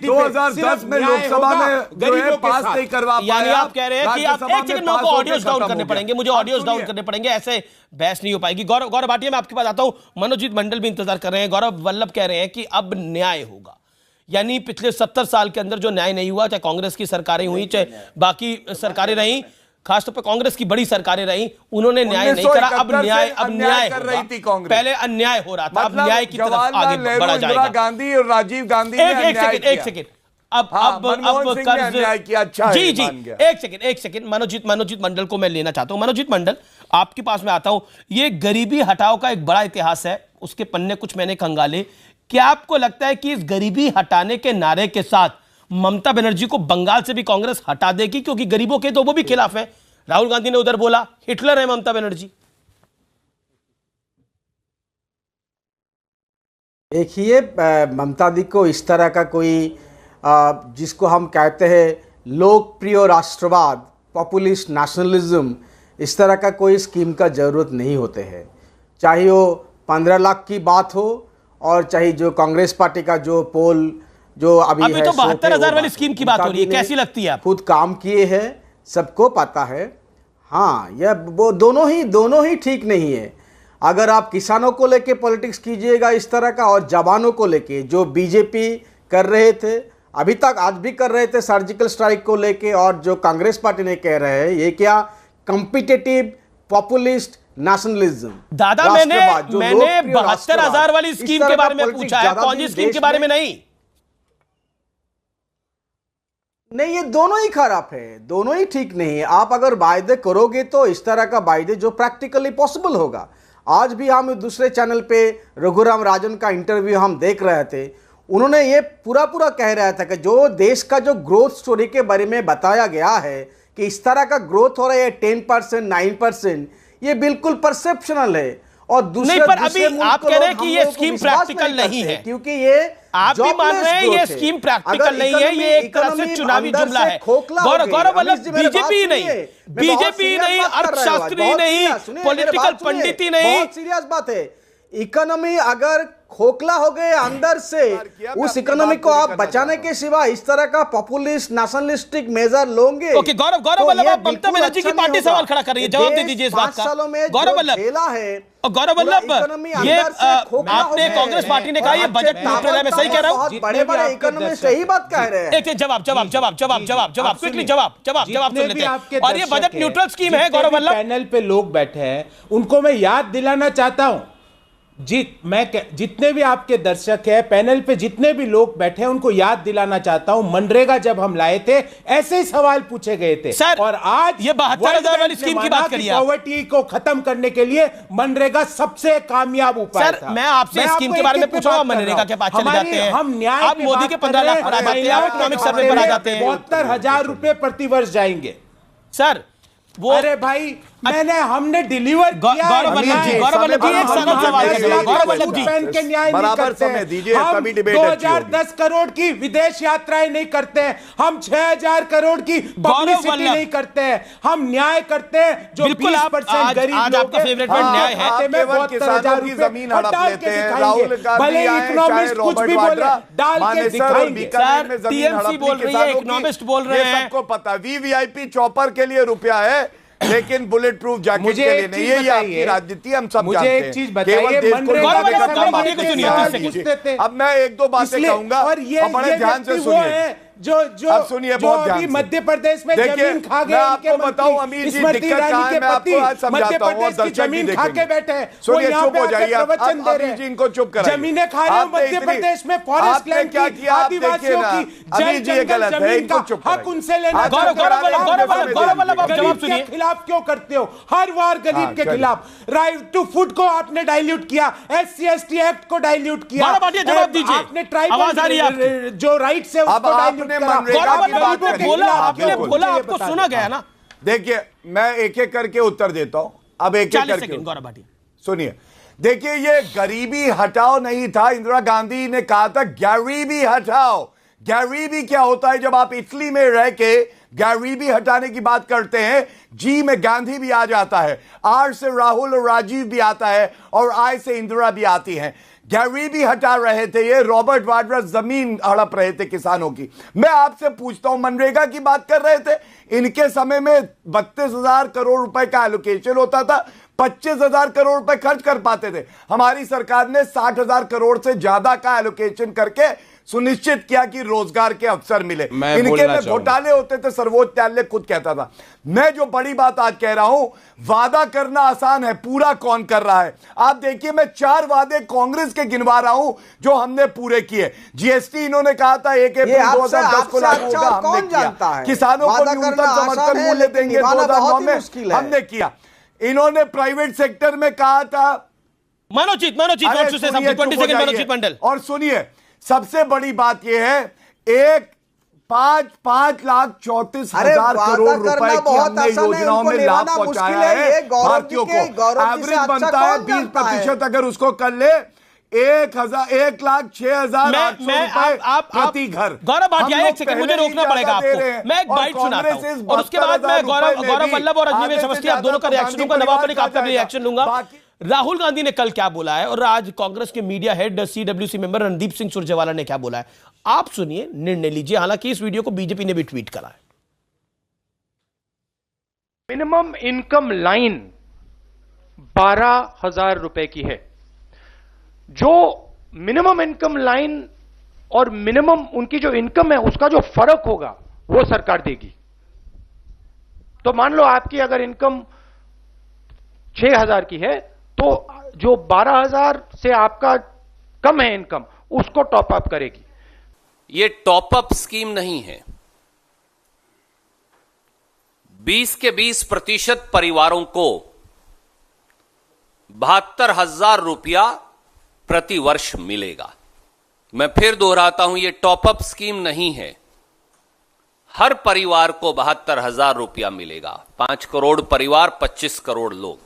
2010 में लोकसभा में जो है पास नहीं करवा पाया। यानी आप कह रहे हैं कि आप एक सेकंड में ऑडियोज डाउन करने पड़ेंगे, मुझे ऑडियोज डाउन करने पड़ेंगे, ऐसे बहस नहीं हो पाएगी। गौरव भाटिया मैं आपके पास आता हूं, मनोजीत मंडल भी इंतजार कर रहे हैं। गौरव वल्लभ कह रहे हैं कि अब न्याय होगा, यानी पिछले 70 साल के अंदर जो न्याय नहीं हुआ, चाहे कांग्रेस की सरकारें हुई चाहे बाकी सरकारें रही, खासतौर पर कांग्रेस की बड़ी सरकारें रही, उन्होंने न्याय नहीं करा। अब न्याय कर रही थी कांग्रेस, पहले अन्याय हो रहा था, अब न्याय की तरफ आगे बढ़ा जाएगा। गांधी और राजीव गांधी ने एक सेकंड अब कर्ज अच्छा जी एक सेकंड मनोजीत मंडल को मैं लेना चाहता हूं। मनोजीत मंडल आपके पास में आता हूं। ये गरीबी हटाओ का एक बड़ा इतिहास है, उसके पन्ने कुछ मैंने खंगाले। क्या आपको लगता है कि इस गरीबी हटाने के नारे के साथ ममता बनर्जी को बंगाल से भी कांग्रेस हटा देगी? क्योंकि गरीबों के तो वो भी खिलाफ है। राहुल गांधी ने उधर बोला हिटलर है ममता बनर्जी। देखिए ममता दी को इस तरह का कोई जिसको हम कहते हैं लोकप्रिय राष्ट्रवाद, पॉपुलिस्ट नेशनलिज्म, इस तरह का कोई स्कीम का ज़रूरत नहीं होते हैं। चाहे वो 15 लाख की बात हो और चाहे जो कांग्रेस पार्टी का जो पोल जो अभी है तो 72,000 वाली स्कीम की बात हो रही है, कैसी लगती है आप? खुद काम किए हैं, सबको पता है। हाँ, यह वो दोनों ही ठीक नहीं है। अगर आप किसानों को लेके पॉलिटिक्स कीजिएगा इस तरह का, और जवानों को लेके जो बीजेपी कर रहे थे, अभी तक आज भी कर रहे थे सर्जिकल स्ट्राइक को लेके, और जो कांग्रेस पार्टी ने कह रहे हैं, ये क्या कॉम्पिटिटिव पॉपुलिस्ट नेशनलिज्म। दादा मैंने 72,000 वाली स्कीम के बारे में पूछा है, कौन सी स्कीम के बारे में नहीं। ये दोनों ही खराब है, दोनों ही ठीक नहीं है। आप अगर वायदे करोगे तो इस तरह का वायदे जो प्रैक्टिकली पॉसिबल होगा। आज भी हम दूसरे चैनल पे रघुराम राजन का इंटरव्यू हम देख रहे थे, उन्होंने ये पूरा कह रहा था कि जो देश का जो ग्रोथ स्टोरी के बारे में बताया गया है कि इस तरह का ग्रोथ हो रहा है 10%, 9%, ये बिल्कुल परसेप्शनल है। और दूसरे नहीं, पर दूसरे अभी मुल्क आप को कह रहे हैं लोग कि हम ये लोगों को स्कीम विश्वास प्रैक्टिकल नहीं करते, है, क्योंकि ये आप भी मान रहे हैं ये स्कीम प्रैक्टिकल नहीं है, ये एक तरह से चुनावी जुमला है। गौरव वल्लभ बीजेपी नहीं, अर्थशास्त्री नहीं, पॉलिटिकल पंडित ही नहीं। बहुत सीरियस बात है। इकोनॉमी अगर खोखला हो गए अंदर से, उस इकोनॉमी को आप बचाने के सिवा इस तरह का पॉपुलिस्ट नेशनलिस्टिक मेजर लोगे। ओके, गौरव वल्लभ, आप ममता बनर्जी की पार्टी सवाल खड़ा कर रही है, जवाब दे दीजिए इस बात का। गौरव वल्लभ, ये आपने कांग्रेस पार्टी ने कहा ये बजट न्यूट्रल है, मैं सही कह रहा हूँ? बड़े बड़े इकोनॉमिस्ट यही बात कह रहे हैं। एक जवाब क्विकली जवाब सुन लेते हैं। और ये बजट न्यूट्रल स्कीम है गौरव वल्लभ। पैनल पे लोग बैठे हैं उनको मैं याद दिलाना चाहता हूं, जितने भी आपके दर्शक हैं, पैनल पे जितने भी लोग बैठे हैं, उनको याद दिलाना चाहता हूं, मनरेगा जब हम लाए थे ऐसे ही सवाल पूछे गए थे सर, और आज ये 72,000 वाली स्कीम की बात करिए। पॉवर्टी को खत्म करने के लिए मनरेगा सबसे कामयाब उपाय था। मैं आपसे स्कीम के बारे में पूछ रहा हूं, मनरेगा के पास चले जाते हैं हम न्याय, आप मोदी के 15 लाख पर आ जाते हैं, इकोनॉमिक सर्वे पर आ जाते हैं, 72,000 रुपए प्रतिवर्ष जाएंगे सर। अरे भाई हमने डिलीवर किया। गौरव वल्लभ जी एक सवाल के न्याय नहीं करते हैं। हम 2010 करोड़ की विदेश यात्राएं नहीं करते हैं, हम 6,000 करोड़ की पब्लिसिटी नहीं करते हैं, हम न्याय करते हैं जो 20% गरीब लोग आपका फेवरेट वर्ड न्याय है। किसानों की जमीन हड़प लेते हैं, राहुल भले इकोनॉमिस्ट कुछ भी बोले डाल के दिखाएंगे। टीएमसी बोल रही है, इकोनॉमिस्ट बोल रहे हैं, सबको पता। वीवीआईपी चॉपर के लिए रुपया है लेकिन बुलेट प्रूफ जैकेट के लिए नहीं। ये आपकी राजनीति हम सब जानते हैं। मुझे एक चीज बताइए, अब मैं एक दो बातें कहूंगा और बड़े ध्यान से सुनिए। अब सुनिए बहुत ध्यान से। मध्य प्रदेश में जमीन खा गए, मैं आपको बताऊं अमीर जी दिक्कत कहां है, मैं आपको आज समझाता हूं। और दर्शक भी देखेंगे, बैठे हैं, सुनिए चुप हो जाइए। अमीर जी इनको चुप कराइए। जमीनें खा रहे हैं मध्य प्रदेश में, फॉरेस्ट लैंड क्या किया आदिवासियों की अमीर जी ये गलत है, इनको चुप हक उनसे लेना। गरीब के खिलाफ क्यों करते हो हर बार? गरीब के खिलाफ राइट टू फूड को आपने डाइल्यूट किया, SC/ST एक्ट को डाइल्यूट किया, जवाब दीजिए। आपने ट्राइबल जो राइट्स है उसको डाइल्यूट बोला, आपको सुना गया ना। देखिए मैं एक एक करके उत्तर देता हूं। अब एक एक करके सुनिए। देखिए ये गरीबी हटाओ नहीं था, इंदिरा गांधी ने कहा था गरीबी हटाओ। गरीबी क्या होता है? जब आप इटली में रह के गरीबी हटाने की बात करते हैं, जी में गांधी भी आ जाता है, आर से राहुल और राजीव भी आता है और आई से इंदिरा भी आती हैं। गरीबी हटा रहे थे ये, रॉबर्ट वाड्रा जमीन हड़प रहे थे किसानों की। मैं आपसे पूछता हूं, मनरेगा की बात कर रहे थे, इनके समय में 32,000 करोड़ रुपए का एलोकेशन होता था, 25,000 करोड़ रुपए खर्च कर पाते थे। हमारी सरकार ने 60,000 करोड़ से ज्यादा का एलोकेशन करके सुनिश्चित किया कि रोजगार के अवसर मिले। इनके में घोटाले होते थे, सर्वोच्च न्यायालय खुद कहता था। मैं जो बड़ी बात आज कह रहा हूं, वादा करना आसान है, पूरा कौन कर रहा है? आप देखिए मैं 4 वादे कांग्रेस के गिनवा रहा हूं जो हमने पूरे किए। जीएसटी इन्होंने कहा था 1 अप्रैल 2010 को लागू होगा, हमने किया। किसानों को न्यूनतम समर्थन मूल्य देंगे 2009 में, हमने किया। इन्होंने प्राइवेट सेक्टर में कहा था। मनोजीत मंडल। और सुनिए सबसे बड़ी बात यह है, 5,34,000 करोड़ रुपए की हमने योजनाओं में लाभ पहुंचाया है भारतीयों को। एवरेज बनता है 20%, अगर उसको कर ले 1,06,800 प्रति घर। गौरव भाटिया एक सेकंड मुझे रोकना पड़ेगा आपको, मैं एक बाइट सुनाता हूं और उसके बाद मैं गौरव वल्लभ और अजमेर समस्ती आप दोनों का रिएक्शन लूंगा, नवाब मलिक आपका रिएक्शन लूंगा। राहुल गांधी ने कल क्या बोला है और आज कांग्रेस के media head CWC member Randeep Singh Surjewala ने क्या बोला है, आप सुनिए, निर्णय लीजिए। हालांकि इस वीडियो को बीजेपी ने भी ट्वीट करा है। मिनिमम इनकम लाइन 12,000 रुपए की है। जो मिनिमम इनकम लाइन और मिनिमम उनकी जो इनकम है उसका जो फर्क होगा वो सरकार देगी। तो मान लो आपकी अगर इनकम 6,000 की है तो जो 12,000 से आपका कम है इनकम, उसको टॉप अप करेगी। ये टॉप अप स्कीम नहीं है। 20 के 20% परिवारों को 72,000 रुपया प्रति वर्ष मिलेगा। मैं फिर दोहराता हूं, यह टॉप अप स्कीम नहीं है। हर परिवार को 72,000 रुपया मिलेगा। 5 करोड़ परिवार, 25 करोड़ लोग।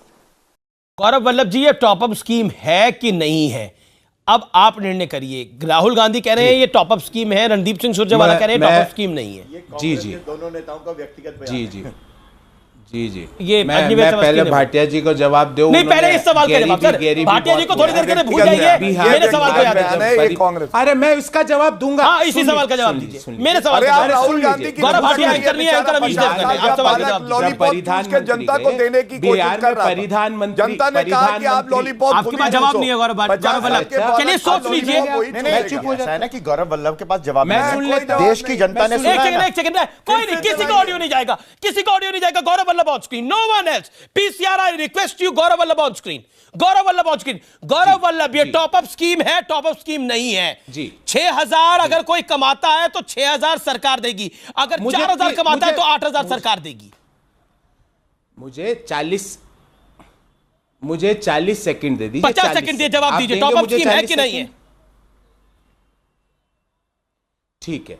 गौरव वल्लभ जी, ये टॉपअप स्कीम है कि नहीं है, अब आप निर्णय करिए। राहुल गांधी कह रहे हैं ये टॉपअप स्कीम है, रणदीप सिंह सुरजेवाला कह रहे हैं टॉपअप स्कीम नहीं है। जी जी, दोनों नेताओं का व्यक्तिगत बयान जी जी जी जी, ये मैं पहले भाटिया जी को जवाब दूं। नहीं, पहले इस सवाल का जवाब सर, भाटिया जी को थोड़ी देर के लिए भूल जाइए, मेरे सवाल का जवाब दीजिए। कांग्रेस, अरे मैं इसका जवाब दूंगा। हाँ, इसी सवाल का जवाब दीजिए, मेरे सवाल का। राहुल गांधी की गौरव भाटिया एंकर नहीं है, एंकर अमीश देव कर रहे हैं। आप सवाल का जवाब लॉलीपॉप के जनता को देने की कोशिश कर रहा है। प्रधानमंत्री, जनता ने कहा कि आप लॉलीपॉप, आपके पास जवाब नहीं है गौरव वल्लभ, चलिए सोच लीजिए। ऐसा है ना कि गौरव वल्लभ के पास जवाब मैं सुन लेता हूं। देश की जनता ने सुना। एक सेकंड, कोई नहीं, किसी का ऑडियो नहीं जाएगा, किसी का ऑडियो नहीं जाएगा। Gaurav Vallabh on screen, no one else. PCR, I request you, Gaurav Vallabh on screen, Gaurav Vallabh on screen. Gaurav Vallabh, ये टॉपअप स्कीम है, टॉपअप स्कीम नहीं है जी। 6,000 अगर कोई कमाता है तो 6,000 सरकार देगी, अगर 4,000 कमाता है तो 8,000 सरकार देगी। मुझे 40 सेकंड दे दीजिए। 50 सेकंड दिए, जवाब दीजिए, टॉपअप स्कीम है कि नहीं है? ठीक है,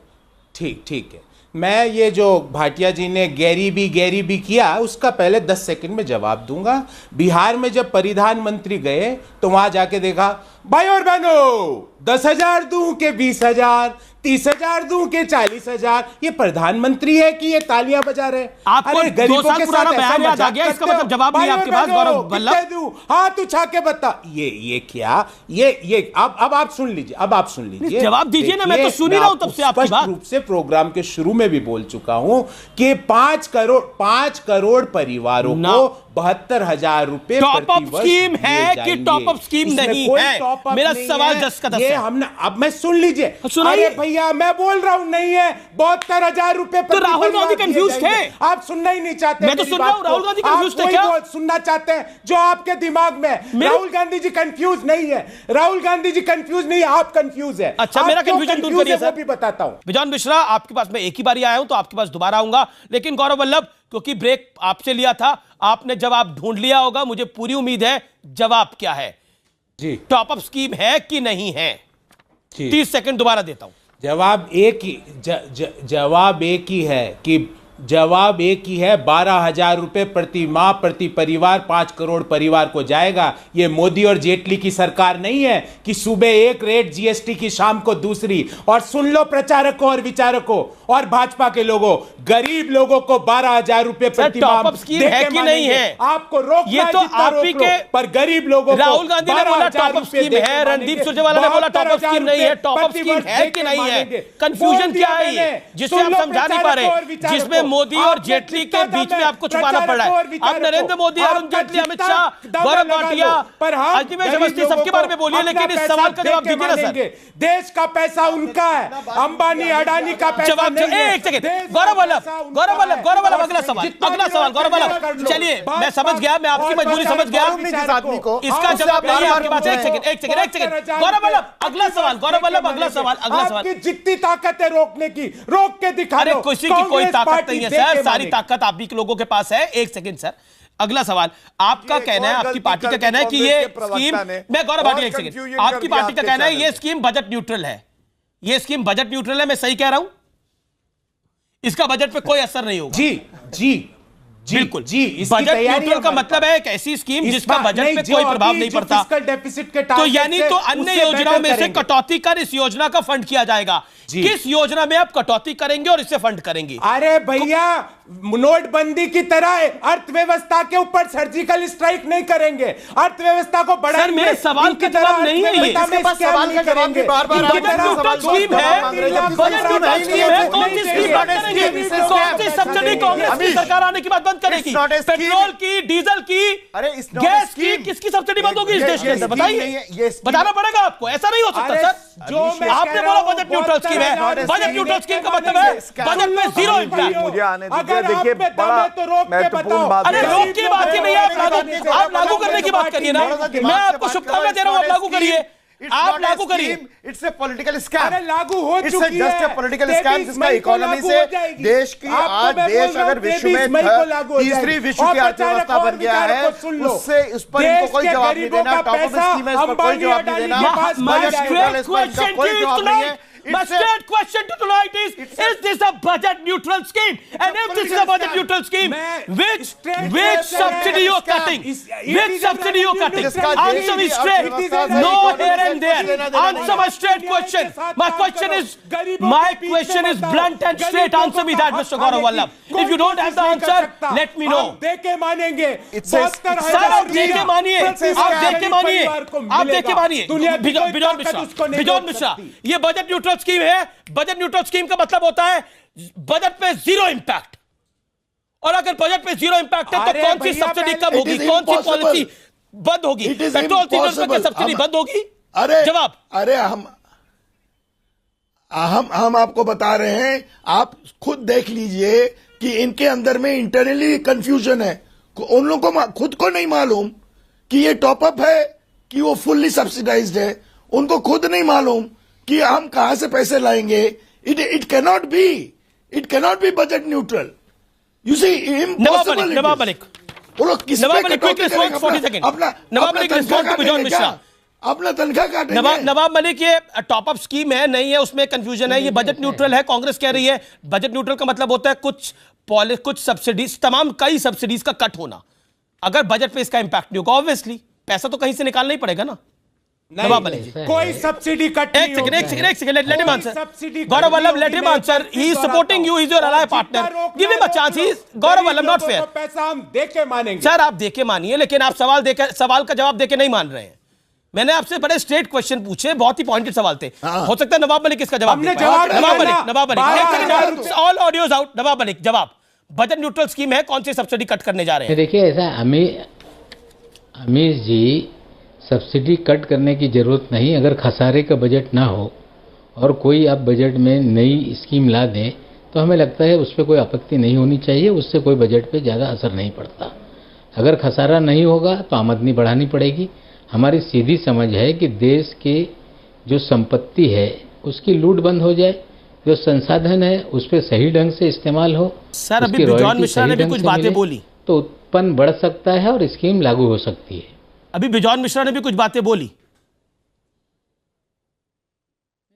ठीक है। मैं ये जो भाटिया जी ने गैरी भी किया, उसका पहले 10 सेकंड में जवाब दूंगा। बिहार में जब प्रधानमंत्री गए तो वहां जाके देखा, भाई और बहनों, 10,000 दूं के 20,000, 30,000 दूं के 40,000, ये प्रधानमंत्री है कि ये तालियां बजा रहे? आपको 2 साल पुराना बयान याद आ गया, इसका मतलब जवाब नहीं आपके पास गौरव वल्लभ? हाथ उठा के बता, ये क्या, ये अब आप सुन लीजिए, अब आप सुन लीजिए, जवाब दीजिए ना, मैं तो सुन ही रहा हूं तब से आपकी बात। रूप से प्रोग्राम के शुरू में भी बोल चुका हूं कि 5 करोड़ परिवारों को 72,000 रुपए टॉपअप स्कीम है कि टॉपअप स्कीम नहीं है? मेरा सवाल 10 का 10 है। हमने, अब मैं सुन लीजिए, अरे भैया मैं बोल रहा हूं, नहीं है 72,000 रुपए। तो राहुल गांधी कंफ्यूज थे, आप सुनना ही नहीं चाहते। मैं तो सुन रहा हूं, राहुल गांधी कंफ्यूज थे क्या? सुनना चाहते हैं जो आपके दिमाग में। राहुल गांधी जी कंफ्यूज नहीं है, राहुल गांधी जी कंफ्यूज नहीं, आप कंफ्यूज है। अच्छा, मेरा कंफ्यूजन दूर करिए सर, भी बताता हूं। बिजॉन मिश्रा, आपके पास मैं एक ही बारी आया हूं तो आपके पास दोबारा आऊंगा, लेकिन गौरव वल्लभ, क्योंकि ब्रेक आपसे लिया था, आपने जवाब ढूंढ लिया होगा, मुझे पूरी उम्मीद है। जवाब क्या है जी? टॉपअप स्कीम है कि नहीं है? 30 सेकंड दोबारा देता हूं। जवाब एक ही है 12,000 रुपए प्रति माह प्रति परिवार, 5 करोड़ परिवार को जाएगा। ये मोदी और जेटली की सरकार नहीं है कि सुबह एक रेट जीएसटी की, शाम को दूसरी। और सुन लो प्रचारकों और विचारकों और भाजपा के लोगों, गरीब लोगों को 12,000 रुपए प्रति माह स्कीम है कि नहीं है? आपको रोक, ये तो आप ही के, पर गरीब लोगों, राहुल गांधी ने बोला टॉपअप स्कीम है, रणदीप सुरजेवाला ने बोला टॉपअप स्कीम नहीं है। टॉपअप स्कीम है कि नहीं है? कंफ्यूजन क्या है ये, जिसे आप समझा नहीं पा रहे, जिसमें मोदी और जेटली के बीच में आपको छुपाना पड़ रहा है? आप नरेंद्र मोदी, अरुण जेटली, अमित शाह, गौरव भाटिया, अल्टीमेट समझती सबके बारे में बोलिए, लेकिन इस सवाल का जवाब दीजिए ना सर। देश का पैसा उनका है, अंबानी अडानी का पैसा नहीं है। एक सेकंड, गौरव वल्लभ, अगला सवाल, गौरव वल्लभ, चलिए मैं समझ गया, मैं आपकी मजबूरी समझ गया, इसका जवाब नहीं है आपके पास। एक सेकंड, गौरव वल्लभ, अगला सवाल, अगला सवाल। जितनी ताकत है रोकने की, रोक के दिखा दो। किसी की कोई ताकत नहीं है सर, सारी ताकत आप ही लोगों के पास है। एक सेकंड सर, अगला सवाल, आपका कहना है, आपकी पार्टी का कहना है कि ये स्कीम, मैं गौरव भाटिया, एक सेकंड, आपकी पार्टी का कहना है ये स्कीम बजट न्यूट्रल है, ये स्कीम बजट न्यूट्रल है, मैं सही कह रहा हूं? इसका बजट पे कोई असर नहीं होगा? जी बिल्कुल जी। बजट न्यूट्रल का मतलब है एक ऐसी स्कीम जिसका बजट पे कोई प्रभाव नहीं पड़ता। डेफिसिट के तो यानी तो अन्य योजनाओं में से कटौती कर इस योजना का फंड किया जाएगा। किस योजना में आप कटौती करेंगे और इससे फंड करेंगे? अरे भैया, नोटबंदी की तरह अर्थव्यवस्था के ऊपर सर्जिकल स्ट्राइक नहीं करेंगे, अर्थव्यवस्था को बढ़ाएंगे। सर, मेरे सवाल का जवाब नहीं है ये। इसके पास सवाल का जवाब भी बार-बार बजट न्यूट्रल स्कीम है, बजट न्यूट्रल स्कीम है, कौन सी स्कीम बात करेंगे? कौन सी सब्सिडी कांग्रेस की सरकार आने के बाद बंद करेगी? पेट्रोल की, डीजल की, गैस की, किसकी सब्सिडी बंद होगी इस देश के अंदर? बताइए, बताना पड़ेगा आपको, ऐसा नहीं हो सकता सर। जो आपने बोला बजट न्यूट्रल स्कीम है, बजट न्यूट्रल स्कीम का मतलब है बजट में 0 इम्पैक्ट। मुझे आने दीजिए, देखिए बड़ा महत्वपूर्ण बात। अरे रोक की बात ही नहीं, आप लागू करने की बात करिए ना। मैं आपको शुभकामनाएं दे रहा हूं, आप लागू करिए, आप लागू करिए। It's a political scam. अरे लागू हो चुकी है, जस्ट ए पॉलिटिकल स्कैम जिसका इकोनॉमी से देश की, आज देश अगर विश्व में तीसरी विश्व की अर्थव्यवस्था बन गया है, उससे उस पर इनको कोई जवाब नहीं देना। टॉपअप स्कीम है, इस पर कोई जवाब नहीं देना। बजट न्यूट्रल, इस पर कोई जवाब नहीं है। My straight question to tonight is this a budget neutral scheme? And if this is a budget neutral scheme, which subsidy you're cutting? Which subsidy you're cutting? Answer me straight. No here and there. Answer my straight question. My question is blunt and straight. Answer me that, Mr. Gaurav Vallabh. If you don't have the answer, let me know. देके मानेंगे। Sir आप देके मानिए, आप देके मानिए। Bison Mishra, ये budget neutral scheme है। बजट न्यूट्रल स्कीम का मतलब होता है बजट पे जीरो इंपैक्ट। और अगर बजट पे जीरो इंपैक्ट है तो कौन सी सब्सिडी कब होगी, कौन सी पॉलिसी बंद होगी, पेट्रोल डीजल पर सब्सिडी बंद होगी? जवाब। अरे हम आपको बता रहे हैं, आप खुद देख लीजिए कि इनके अंदर में इंटरनली कंफ्यूजन है। उन लोगों को खुद को नहीं मालूम कि ये टॉपअप है कि वो फुल्ली सब्सिडाइज्ड है। उनको खुद नहीं मालूम कि हम कहां से पैसे लाएंगे। It cannot be budget neutral. You see impossible. Nawab Malik, वो लोग किस पे कटौती अपना तनख्वाह काटेंगे। नवाब मलिक, ये टॉपअप स्कीम है नहीं है, उसमें कंफ्यूजन है। ये बजट न्यूट्रल है। कांग्रेस कह रही है बजट न्यूट्रल का मतलब होता है कुछ सब्सिडीज, कई सब्सिडीज का कट होना। अगर बजट पे इसका इंपैक्ट नहीं होगा, ऑब्वियसली पैसा तो कहीं से निकालना ही पड़ेगा ना। नवाब मलिक, कोई सब्सिडी कट नहीं होगी। एक second, let him answer. Gaurav Vallabh, let him answer. He is supporting you, he is your ally partner. Give him a chance. He Gaurav Vallabh not fair. पैसा हम देके मानेंगे। सर आप देके मानिए, लेकिन आप सवाल का जवाब देके नहीं मान रहे हैं। मैंने आपसे बड़े स्ट्रेट क्वेश्चन पूछे, बहुत ही पॉइंटेड सवाल थे। हो सकता है नवाब मलिक इसका जवाब दे पाए। Nawab Malik, all audios out. Nawab Malik, जवाब। बजट न्यूट्रल स्कीम है, कौन सी सब्सिडी कट करने जा रहे हैं? देखिए, ऐसा अमीश जी, सब्सिडी कट करने की जरूरत नहीं। अगर खसारे का बजट ना हो और कोई आप बजट में नई स्कीम ला दें तो हमें लगता है उस पर कोई आपत्ति नहीं होनी चाहिए। उससे कोई बजट पे ज़्यादा असर नहीं पड़ता। अगर खसारा नहीं होगा तो आमदनी बढ़ानी पड़ेगी। हमारी सीधी समझ है कि देश की जो संपत्ति है उसकी लूट बंद हो जाए, जो संसाधन है उस पर सही ढंग से इस्तेमाल हो। सर अभी बिजॉन मिश्रा ने भी कुछ बातें बोली तो उत्पन्न बढ़ सकता है और स्कीम लागू हो सकती है। अभी बिजॉन मिश्रा ने भी कुछ बातें बोली।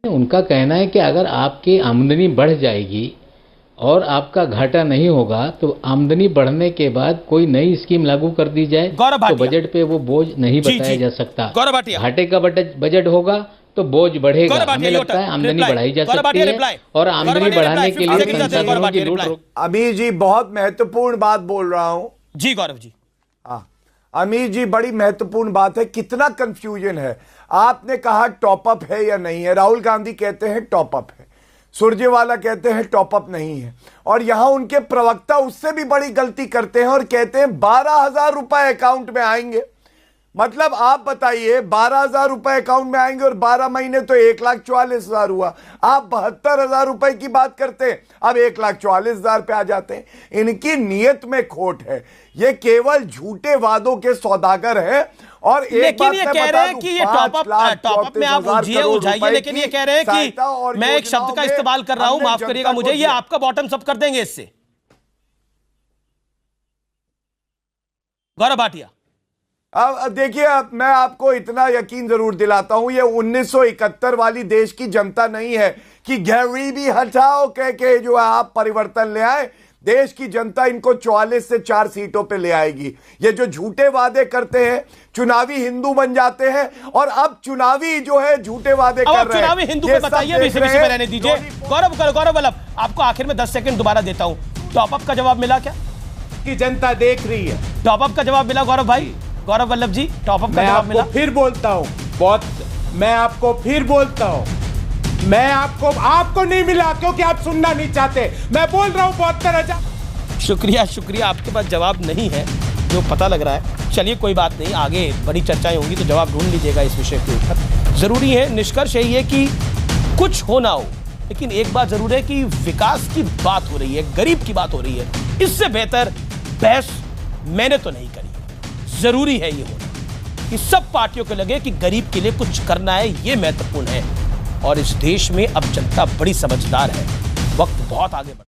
उनका कहना है कि अगर आपकी आमदनी बढ़ जाएगी और आपका घाटा नहीं होगा तो आमदनी बढ़ने के बाद कोई नई स्कीम लागू कर दी जाए तो बजट पे वो बोझ नहीं बताया जा सकता। घाटे का बजट होगा तो बोझ बढ़ेगा। हमें लगता है आमदनी बढ़ाई जा सकती है और आमदनी बढ़ाने के लिए संसाधनों की लूट। अमीर जी, बहुत महत्वपूर्ण बात बोल रहा हूं। जी गौरव जी। अमीर जी, बड़ी महत्वपूर्ण बात है। कितना कंफ्यूजन है। आपने कहा टॉपअप है या नहीं है। राहुल गांधी कहते हैं टॉपअप है, सुरजेवाला कहते हैं टॉपअप नहीं है, और यहां उनके प्रवक्ता उससे भी बड़ी गलती करते हैं और कहते हैं 12,000 रुपए अकाउंट में आएंगे। मतलब आप बताइए, 12,000 रुपए अकाउंट में आएंगे और 12 महीने तो 1,44,000 हुआ। आप 72,000 रुपए की बात करते हैं, अब 1,44,000 पे आ जाते हैं। इनकी नीयत में खोट है। ये केवल झूठे वादों के सौदागर हैं। और लेकिन ये कह रहे हैं कि ये टॉपअप में आप उलझाइए, लेकिन ये कह रहे हैं कि मैं एक शब्द का इस्तेमाल कर रहा हूं, माफ करिएगा मुझे, ये आपका बॉटम अप कर देंगे इससे। गौरव भाटिया, अब देखिए, मैं आपको इतना यकीन जरूर दिलाता हूं, ये 1971 वाली देश की जनता नहीं है कि गरीबी हटाओ कह के जो है आप परिवर्तन ले आए। देश की जनता इनको 44 से 4 सीटों पे ले आएगी। ये जो झूठे वादे करते हैं, चुनावी हिंदू बन जाते हैं और अब चुनावी जो है झूठे वादे कर रहे हैं। चुनावी हिंदू पे बताइए, विषय में रहने दीजिए। गौरव वल्लभ, आपको आखिर में 10 सेकंड दोबारा देता हूं। टॉपअप का जवाब मिला क्या? की जनता देख रही है। टॉपअप का जवाब मिला गौरव भाई? गौरव वल्लभ जी, टॉपअप का जवाब मिला? फिर बोलता हूं, मैं आपको फिर बोलता हूं, मैं आपको नहीं मिला क्योंकि आप सुनना नहीं चाहते। मैं बोल रहा हूं 72,000। शुक्रिया, आपके पास जवाब नहीं है जो पता लग रहा है। चलिए कोई बात नहीं, आगे बड़ी चर्चाएं होंगी तो जवाब ढूंढ लीजिएगा इस विषय के ऊपर। जरूरी है, निष्कर्ष यही है कि कुछ हो ना हो, लेकिन एक बात जरूर है कि विकास की बात हो रही है, गरीब की बात हो रही है। इससे बेहतर बहस मैंने तो नहीं करी। जरूरी है ये होना कि सब पार्टियों को लगे कि गरीब के लिए कुछ करना है, ये महत्वपूर्ण है। और इस देश में अब जनता बड़ी समझदार है। वक्त बहुत आगे बढ़